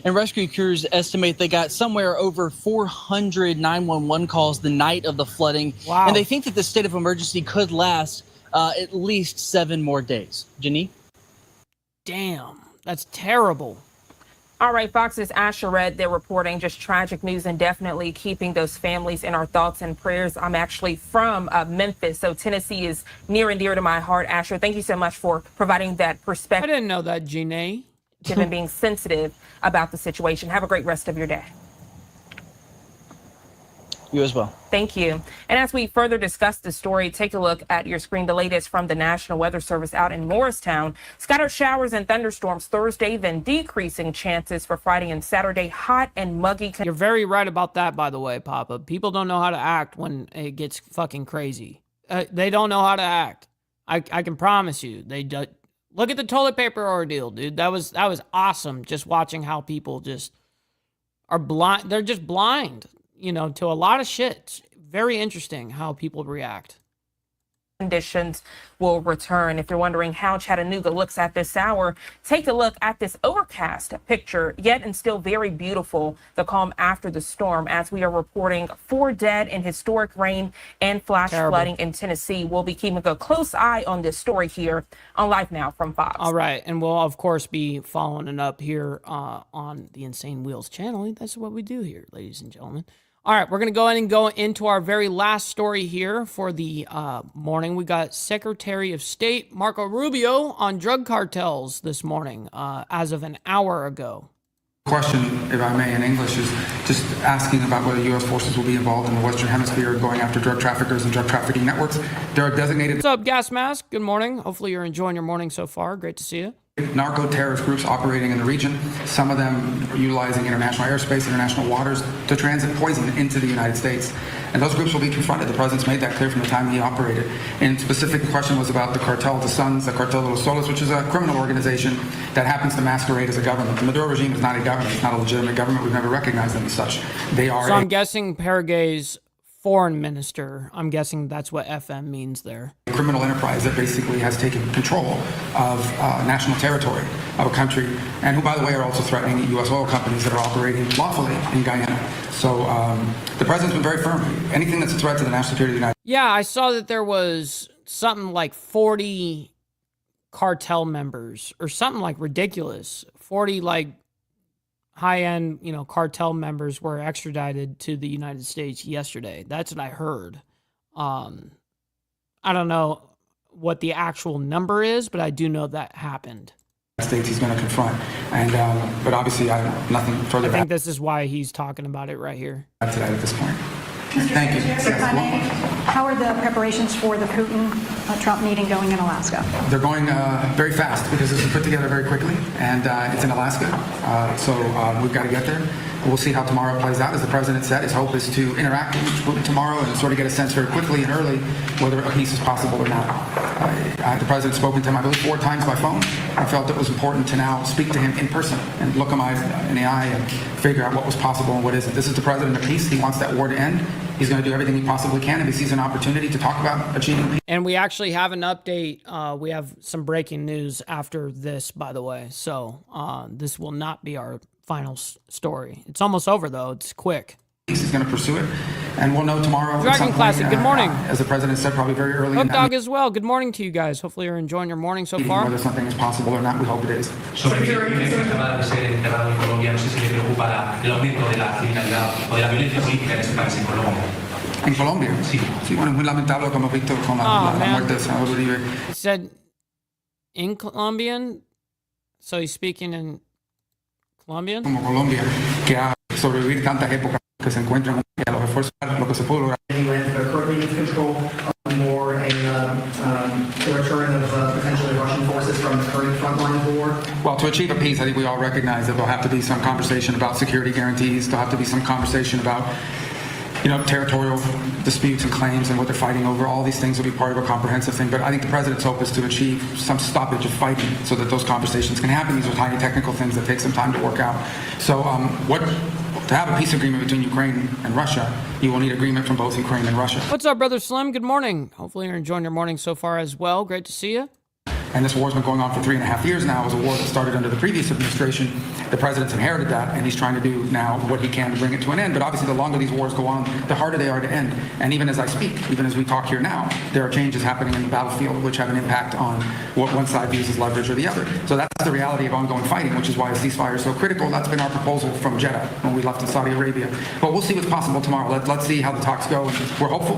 And rescue crews estimate they got somewhere over 400 911 calls the night of the flooding.
Wow.
And they think that the state of emergency could last at least 7 more days. Janine?
Damn, that's terrible.
All right, Fox's Asher Red, they're reporting just tragic news and definitely keeping those families in our thoughts and prayers. I'm actually from Memphis, so Tennessee is near and dear to my heart. Asher, thank you so much for providing that perspective.
I didn't know that, Gene.
And being sensitive about the situation. Have a great rest of your day.
You as well.
Thank you. And as we further discuss the story, take a look at your screen. The latest from the National Weather Service out in Morristown. Scattered showers and thunderstorms Thursday, then decreasing chances for Friday and Saturday. Hot and muggy.
You're very right about that, by the way, Papa. People don't know how to act when it gets fucking crazy. They don't know how to act. I can promise you. They do. Look at the toilet paper ordeal, dude. That was awesome. Just watching how people just are blind. They're just blind, you know, to a lot of shit. It's very interesting how people react.
Conditions will return. If you're wondering how Chattanooga looks at this hour, take a look at this overcast picture, yet and still very beautiful. The calm after the storm, as we are reporting 4 dead in historic rain and flash flooding in Tennessee. We'll be keeping a close eye on this story here on Live Now from Fox.
All right, and we'll of course be following it up here on the Insane Wheels channel. That's what we do here, ladies and gentlemen. All right, we're going to go ahead and go into our very last story here for the morning. We got Secretary of State Marco Rubio on drug cartels this morning as of an hour ago.
Question, if I may, in English is just asking about whether U.S. forces will be involved in the Western Hemisphere going after drug traffickers and drug trafficking networks. There are designated...
What's up, Gas Mask? Good morning. Hopefully you're enjoying your morning so far. Great to see you.
Narco-terrorist groups operating in the region, some of them utilizing international airspace, international waters to transit poison into the United States. And those groups will be confronted. The president's made that clear from the time he operated. And specific question was about the Cartel de Suns, the Cartel de los Solos, which is a criminal organization that happens to masquerade as a government. The Maduro regime is not a government. It's not a legitimate government. We've never recognized them as such. They are...
So I'm guessing Paraguay's foreign minister, I'm guessing that's what FM means there.
A criminal enterprise that basically has taken control of national territory of a country, and who, by the way, are also threatening U.S. oil companies that are operating lawfully in Guyana. So the president's been very firm. Anything that's a threat to the national security of the United States.
Yeah, I saw that there was something like 40 cartel members or something like ridiculous. 40 like high-end, you know, cartel members were extradited to the United States yesterday. That's what I heard. I don't know what the actual number is, but I do know that happened.
States he's going to confront, and but obviously I have nothing further.
I think this is why he's talking about it right here.
To that at this point. Thank you.
How are the preparations for the Putin-Trump meeting going in Alaska?
They're going very fast because this was put together very quickly, and it's in Alaska, so we've got to get there. We'll see how tomorrow plays out. As the president said, his hope is to interact with Putin tomorrow and sort of get a sense very quickly and early whether a peace is possible or not. The president's spoken to him, I believe, 4 times by phone. I felt it was important to now speak to him in person and look him in the eye and figure out what was possible and what isn't. This is the president of peace. He wants that war to end. He's going to do everything he possibly can if he sees an opportunity to talk about achieving peace.
And we actually have an update. We have some breaking news after this, by the way. So this will not be our final story. It's almost over, though. It's quick.
He's going to pursue it, and we'll know tomorrow.
Dragon Classic, good morning.
As the president said, probably very early.
Hook Dog as well. Good morning to you guys. Hopefully you're enjoying your morning so far.
Whether something is possible or not, we hope it is.
Sobre el crimen que acaba de ser enterrado en Colombia, no sé si le preocupa el aumento de la criminalidad o de la violencia política en este país, en Colombia.
En Colombia. Sí, bueno, es muy lamentable lo que hemos visto con la muerte del senador Uribe.
He said in Colombian, so he's speaking in Colombian.
Como Colombia, que ha sobrevivir tantas épocas que se encuentran y a los esfuerzos, lo que se pudo lograr.
More the return of potentially Russian forces from the current front line of war?
Well, to achieve a peace, I think we all recognize that there'll have to be some conversation about security guarantees. There'll have to be some conversation about, territorial disputes and claims and what they're fighting over. All these things will be part of a comprehensive thing. But I think the president's hope is to achieve some stoppage of fighting so that those conversations can happen. These are tiny technical things that take some time to work out. So to have a peace agreement between Ukraine and Russia, you will need agreement from both Ukraine and Russia.
What's up, Brother Slim? Good morning. Hopefully you're enjoying your morning so far as well. Great to see you.
And this war's been going on for 3.5 years now. It was a war that started under the previous administration. The president's inherited that, and he's trying to do now what he can to bring it to an end. But obviously, the longer these wars go on, the harder they are to end. And even as I speak, even as we talk here now, there are changes happening in the battlefield which have an impact on what one side views as leverage or the other. So that's the reality of ongoing fighting, which is why a ceasefire is so critical. That's been our proposal from Jeddah when we left in Saudi Arabia. But we'll see what's possible tomorrow. Let's see how the talks go. And we're hopeful.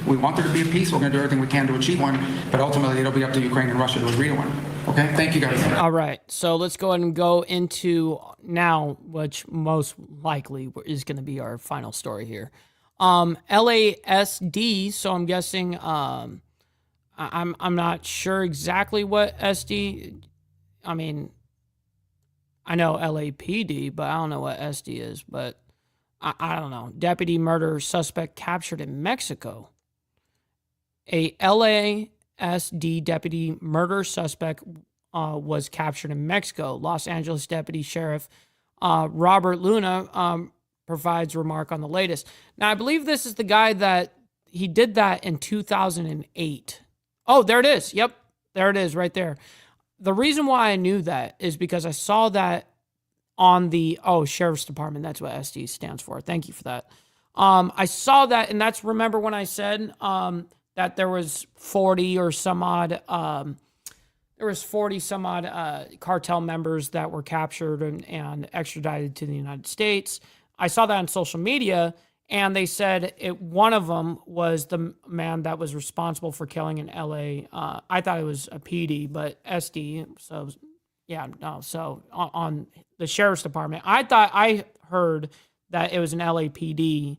We want there to be a peace. We're going to do everything we can to achieve one. But ultimately, it'll be up to Ukraine and Russia to agree to one. Okay, thank you guys.
All right, so let's go ahead and go into now, which most likely is going to be our final story here. LASD. So I'm guessing. I'm not sure exactly what SD. I mean, I know LAPD, but I don't know what SD is. But I don't know. Deputy murder suspect captured in Mexico. A LASD deputy murder suspect was captured in Mexico. Los Angeles Deputy Sheriff Robert Luna provides remark on the latest. Now, I believe this is the guy that he did that in 2008. Oh, there it is. Yep, there it is right there. The reason why I knew that is because I saw that on the, Sheriff's Department. That's what SD stands for. Thank you for that. I saw that, and that's, remember when I said that there was 40 some odd cartel members that were captured and extradited to the United States. I saw that on social media, and they said one of them was the man that was responsible for killing in LA. I thought it was a PD, but SD. So yeah, no. So on the Sheriff's Department, I heard that it was an LAPD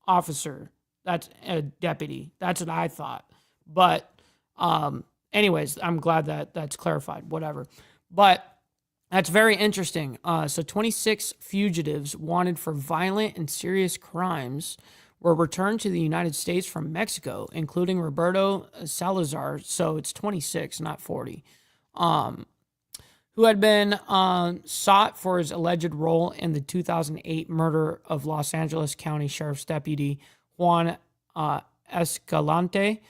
officer. That's a deputy. That's what I thought. But anyways, I'm glad that that's clarified. Whatever. But that's very interesting. So 26 fugitives wanted for violent and serious crimes were returned to the United States from Mexico, including Roberto Salazar. So it's 26, not 40. Who had been sought for his alleged role in the 2008 murder of Los Angeles County Sheriff's Deputy Juan Escalante.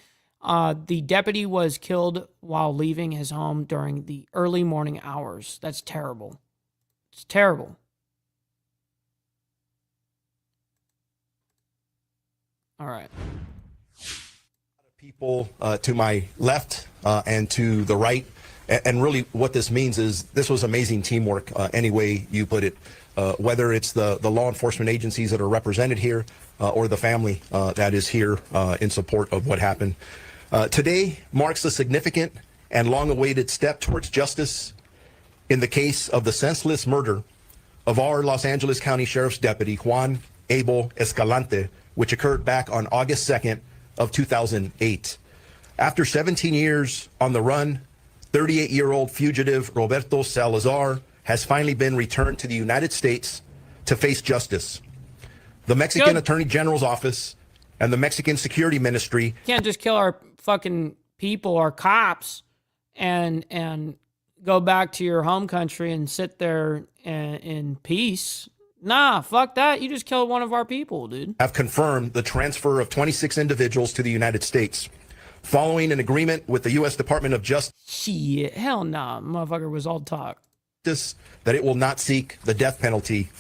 The deputy was killed while leaving his home during the early morning hours. That's terrible. It's terrible. All right.
People to my left and to the right. And really what this means is this was amazing teamwork, any way you put it, whether it's the law enforcement agencies that are represented here or the family that is here in support of what happened. Today marks a significant and long-awaited step towards justice in the case of the senseless murder of our Los Angeles County Sheriff's Deputy, Juan Abel Escalante, which occurred back on August 2nd of 2008. After 17 years on the run, 38-year-old fugitive Roberto Salazar has finally been returned to the United States to face justice. The Mexican Attorney General's office and the Mexican Security Ministry
can't just kill our fucking people, our cops, and go back to your home country and sit there in peace. Nah, fuck that. You just killed one of our people, dude.
Have confirmed the transfer of 26 individuals to the United States. Following an agreement with the U.S. Department of Justice.
Shit, hell nah, motherfucker was all talk.
That it will not seek the death penalty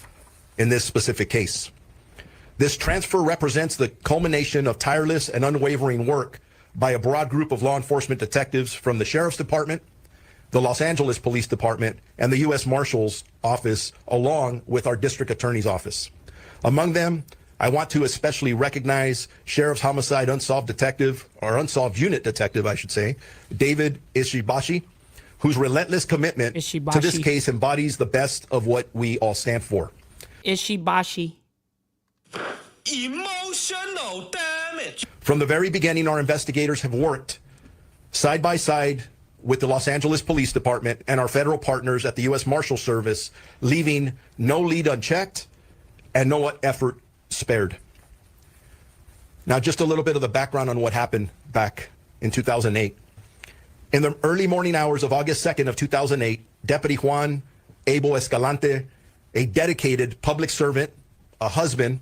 in this specific case. This transfer represents the culmination of tireless and unwavering work by a broad group of law enforcement detectives from the Sheriff's Department, the Los Angeles Police Department, and the U.S. Marshal's Office, along with our District Attorney's Office. Among them, I want to especially recognize Sheriff's Homicide Unsolved Detective, or Unsolved Unit Detective, I should say, David Ishibashi, whose relentless commitment to this case embodies the best of what we all stand for.
Ishibashi.
Emotional damage.
From the very beginning, our investigators have worked side by side with the Los Angeles Police Department and our federal partners at the U.S. Marshal Service, leaving no lead unchecked and no effort spared. Now, just a little bit of the background on what happened back in 2008. In the early morning hours of August 2nd of 2008, Deputy Juan Abel Escalante, a dedicated public servant, a husband,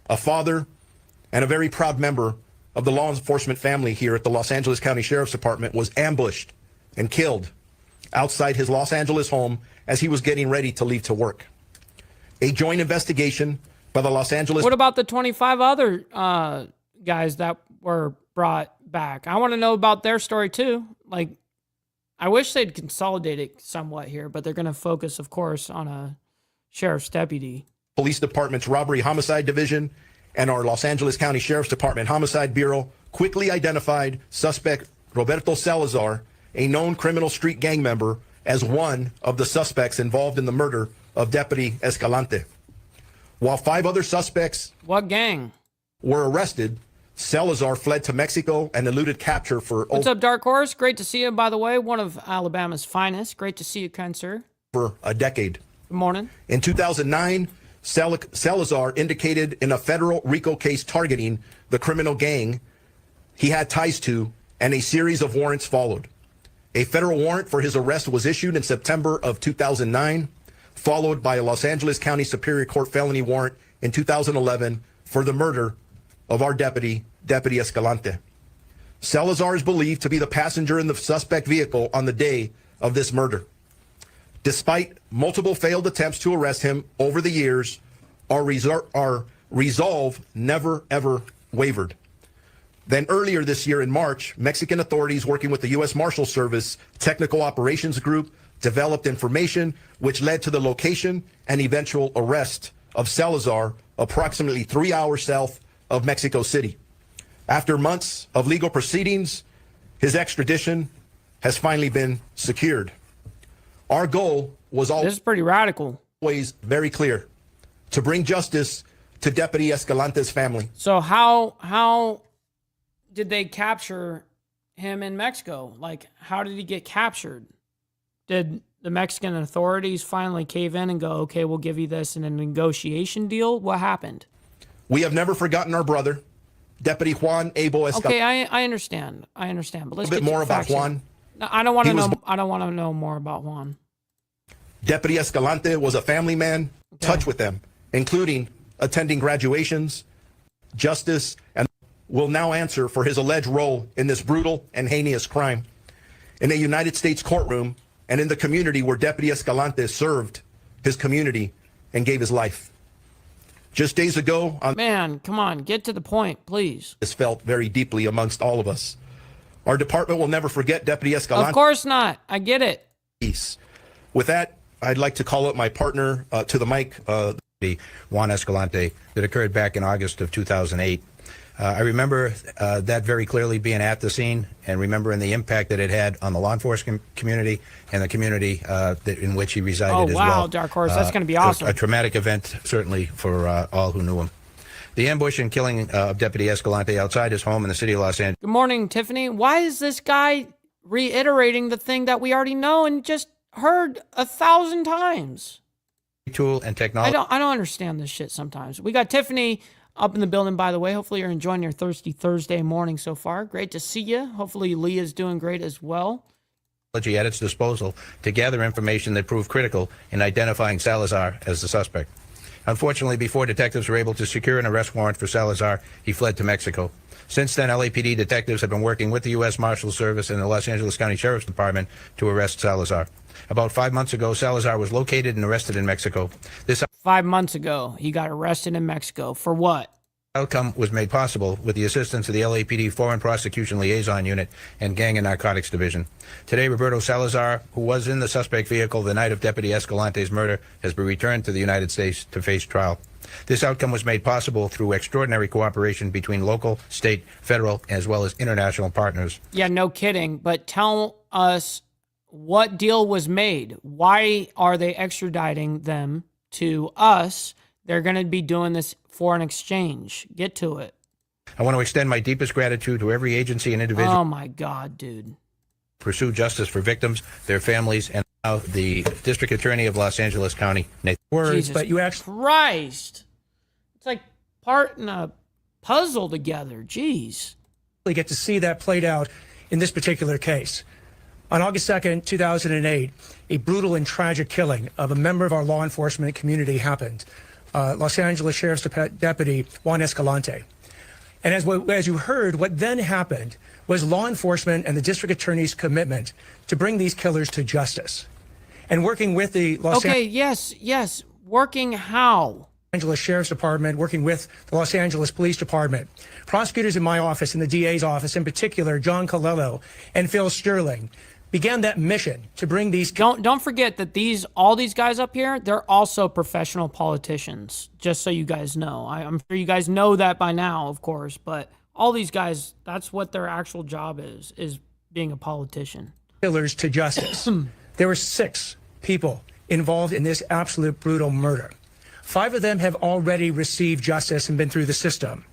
a father, and a very proud member of the law enforcement family here at the Los Angeles County Sheriff's Department, was ambushed and killed outside his Los Angeles home as he was getting ready to leave to work. A joint investigation by the Los Angeles...
What about the 25 other guys that were brought back? I want to know about their story too. Like, I wish they'd consolidate it somewhat here, but they're going to focus, of course, on a sheriff's deputy.
Police Department's Robbery Homicide Division and our Los Angeles County Sheriff's Department Homicide Bureau quickly identified suspect Roberto Salazar, a known criminal street gang member, as one of the suspects involved in the murder of Deputy Escalante. While 5 other suspects
What gang?
were arrested, Salazar fled to Mexico and eluded capture for
What's up, Dark Horse? Great to see you, by the way. One of Alabama's finest. Great to see you, kind sir.
over a decade.
Good morning.
In 2009, Salazar indicated in a federal RICO case targeting the criminal gang he had ties to, and a series of warrants followed. A federal warrant for his arrest was issued in September of 2009, followed by a Los Angeles County Superior Court felony warrant in 2011 for the murder of our Deputy Escalante. Salazar is believed to be the passenger in the suspect vehicle on the day of this murder. Despite multiple failed attempts to arrest him over the years, our resolve never, ever wavered. Then earlier this year in March, Mexican authorities working with the U.S. Marshal Service Technical Operations Group developed information which led to the location and eventual arrest of Salazar approximately 3 hours south of Mexico City. After months of legal proceedings, his extradition has finally been secured. Our goal was always,
This is pretty radical.
Very clear: to bring justice to Deputy Escalante's family.
So how did they capture him in Mexico? Like, how did he get captured? Did the Mexican authorities finally cave in and go, okay, we'll give you this in a negotiation deal? What happened?
We have never forgotten our brother, Deputy Juan Abel Escalante.
Okay, I understand. But let's
A bit
get
more
to the
about
facts here.
Juan.
No, I don't want to know. I don't want to know more about Juan.
Deputy Escalante was a family man, touch with them, including attending graduations, justice, and will now answer for his alleged role in this brutal and heinous crime. In a United States courtroom and in the community where Deputy Escalante served his community and gave his life. Just days ago,
Man, come on, get to the point, please.
this felt very deeply amongst all of us. Our department will never forget Deputy Escalante.
Of course not. I get it.
Peace. With that, I'd like to call up my partner to the mic.
Juan Escalante, that occurred back in August of 2008. I remember that very clearly, being at the scene and remembering the impact that it had on the law enforcement community and the community in which he resided as well.
Oh, wow, Dark Horse. That's going to be awesome.
A traumatic event, certainly, for all who knew him. The ambush and killing of Deputy Escalante outside his home in the city of Los Angeles.
Good morning, Tiffany. Why is this guy reiterating the thing that we already know and just heard 1,000 times?
Tool and technology.
I don't understand this shit sometimes. We got Tiffany up in the building, by the way. Hopefully you're enjoying your Thirsty Thursday morning so far. Great to see you. Hopefully Leah's doing great as well.
At its disposal to gather information that proved critical in identifying Salazar as the suspect. Unfortunately, before detectives were able to secure an arrest warrant for Salazar, he fled to Mexico. Since then, LAPD detectives have been working with the U.S. Marshal Service and the Los Angeles County Sheriff's Department to arrest Salazar. About 5 months ago, Salazar was located and arrested in Mexico.
5 months ago, he got arrested in Mexico. For what?
Outcome was made possible with the assistance of the LAPD Foreign Prosecution Liaison Unit and Gang and Narcotics Division. Today, Roberto Salazar, who was in the suspect vehicle the night of Deputy Escalante's murder, has been returned to the United States to face trial. This outcome was made possible through extraordinary cooperation between local, state, federal, as well as international partners.
Yeah, no kidding. But tell us what deal was made. Why are they extraditing them to us? They're going to be doing this for an exchange. Get to it.
I want to extend my deepest gratitude to every agency and individual.
Oh my God, dude.
Pursue justice for victims, their families, and now the District Attorney of Los Angeles County.
Jesus Christ. It's like parting a puzzle together. Jeez.
We get to see that played out in this particular case. On August 2nd, 2008, a brutal and tragic killing of a member of our law enforcement community happened. Los Angeles Sheriff's Deputy Juan Escalante. And as you heard, what then happened was law enforcement and the district attorney's commitment to bring these killers to justice. And working with the
yes. Working how?
Angeles Sheriff's Department, working with the Los Angeles Police Department, prosecutors in my office and the DA's office, in particular, John Colello and Phil Sterling, began that mission to bring these.
Don't forget that all these guys up here, they're also professional politicians. Just so you guys know, I'm sure you guys know that by now, of course. But all these guys, that's what their actual job is being a politician.
Killers to justice. There were 6 people involved in this absolute brutal murder. 5 of them have already received justice and been through the system.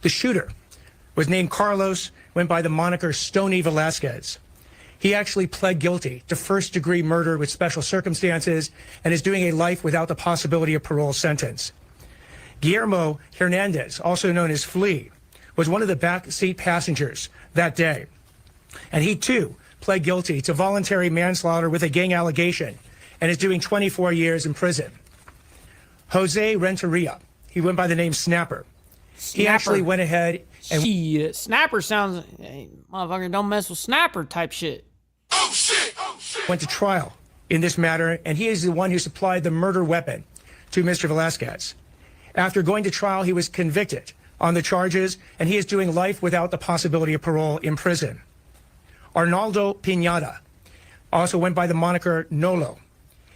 The shooter was named Carlos, went by the moniker Stony Velasquez. He actually pled guilty to first-degree murder with special circumstances and is doing a life without the possibility of parole sentence. Guillermo Hernandez, also known as Flea, was one of the backseat passengers that day. And he, too, pled guilty to voluntary manslaughter with a gang allegation and is doing 24 years in prison. Jose Renteria, he went by the name Snapper. He actually went ahead and...
Snapper sounds... Hey, motherfucker, don't mess with Snapper type shit.
Went to trial in this matter, and he is the one who supplied the murder weapon to Mr. Velasquez. After going to trial, he was convicted on the charges, and he is doing life without the possibility of parole in prison. Arnaldo Pineda also went by the moniker Nolo.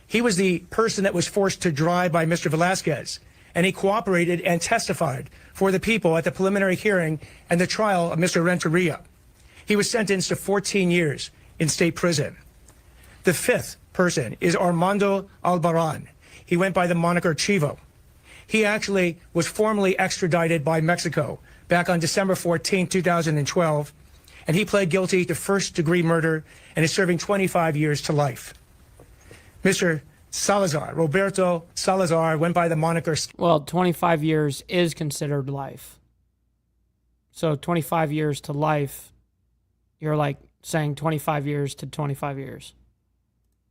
He was the person that was forced to drive by Mr. Velasquez, and he cooperated and testified for the people at the preliminary hearing and the trial of Mr. Renteria. He was sentenced to 14 years in state prison. The 5th person is Armando Albaran. He went by the moniker Chivo. He actually was formally extradited by Mexico back on December 14, 2012, and he pled guilty to first-degree murder and is serving 25 years to life. Mr. Salazar, Roberto Salazar, went by the moniker...
Well, 25 years is considered life. So 25 years to life, you're like saying 25 years to 25 years.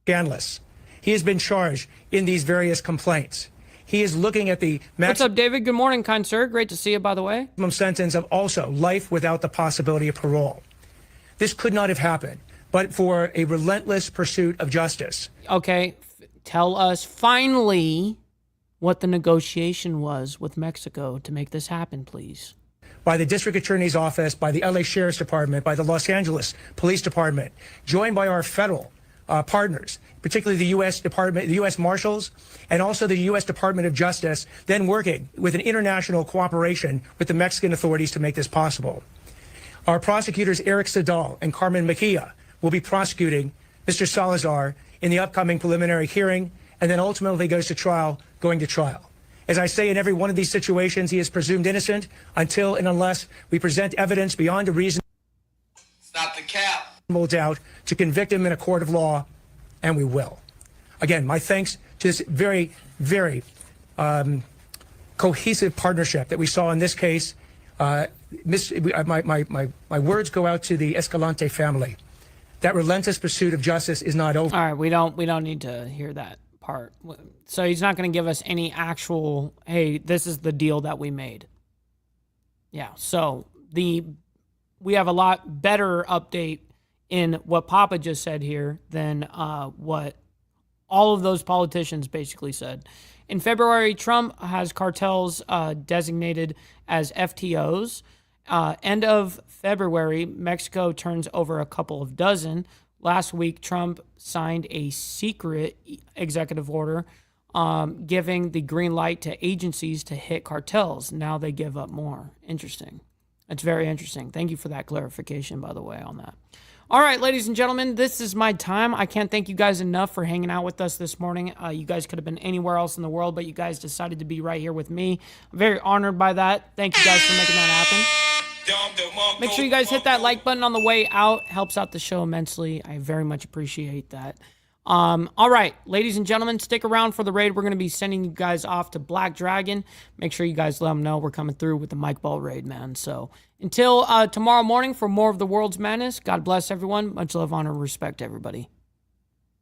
Scandalous. He has been charged in these various complaints. He is looking at the
What's up, David? Good morning, kind sir. Great to see you, by the way.
Maximum sentence of also life without the possibility of parole. This could not have happened, but for a relentless pursuit of justice.
Okay, tell us finally what the negotiation was with Mexico to make this happen, please.
By the District Attorney's Office, by the LA Sheriff's Department, by the Los Angeles Police Department, joined by our federal partners, particularly the U.S. Department, the U.S. Marshals, and also the U.S. Department of Justice, then working with an international cooperation with the Mexican authorities to make this possible. Our prosecutors, Eric Sedal and Carmen Mejia, will be prosecuting Mr. Salazar in the upcoming preliminary hearing, and then ultimately goes to trial, going to trial. As I say, in every one of these situations, he is presumed innocent until and unless we present evidence beyond a reasonable doubt to convict him in a court of law, and we will. Again, my thanks to this very, very cohesive partnership that we saw in this case. My words go out to the Escalante family. That relentless pursuit of justice is not over.
All right, we don't need to hear that part. So he's not going to give us any actual, hey, this is the deal that we made. Yeah, so we have a lot better update in what Papa just said here than what All of those politicians basically said. In February, Trump has cartels designated as FTOs. End of February, Mexico turns over a couple of dozen. Last week, Trump signed a secret executive order giving the green light to agencies to hit cartels. Now they give up more. Interesting. That's very interesting. Thank you for that clarification, by the way, on that. All right, ladies and gentlemen, this is my time. I can't thank you guys enough for hanging out with us this morning. You guys could have been anywhere else in the world, but you guys decided to be right here with me. I'm very honored by that. Thank you guys for making that happen. Make sure you guys hit that like button on the way out. Helps out the show immensely. I very much appreciate that. All right, ladies and gentlemen, stick around for the raid. We're going to be sending you guys off to Black Dragon. Make sure you guys let them know we're coming through with the Mike Ball raid, man. So until tomorrow morning for more of the world's madness, God bless everyone. Much love, honor, and respect, everybody.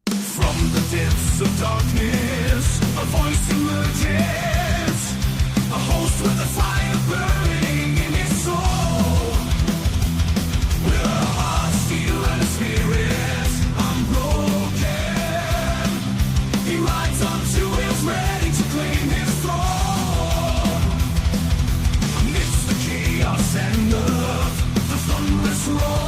From the depths of darkness, a voice emerges, a host with a fire burning in his soul. With a heart, steel, and a spirit unbroken, he rides on to his ready to claim his throne. Amidst the chaos and the thunderous roar.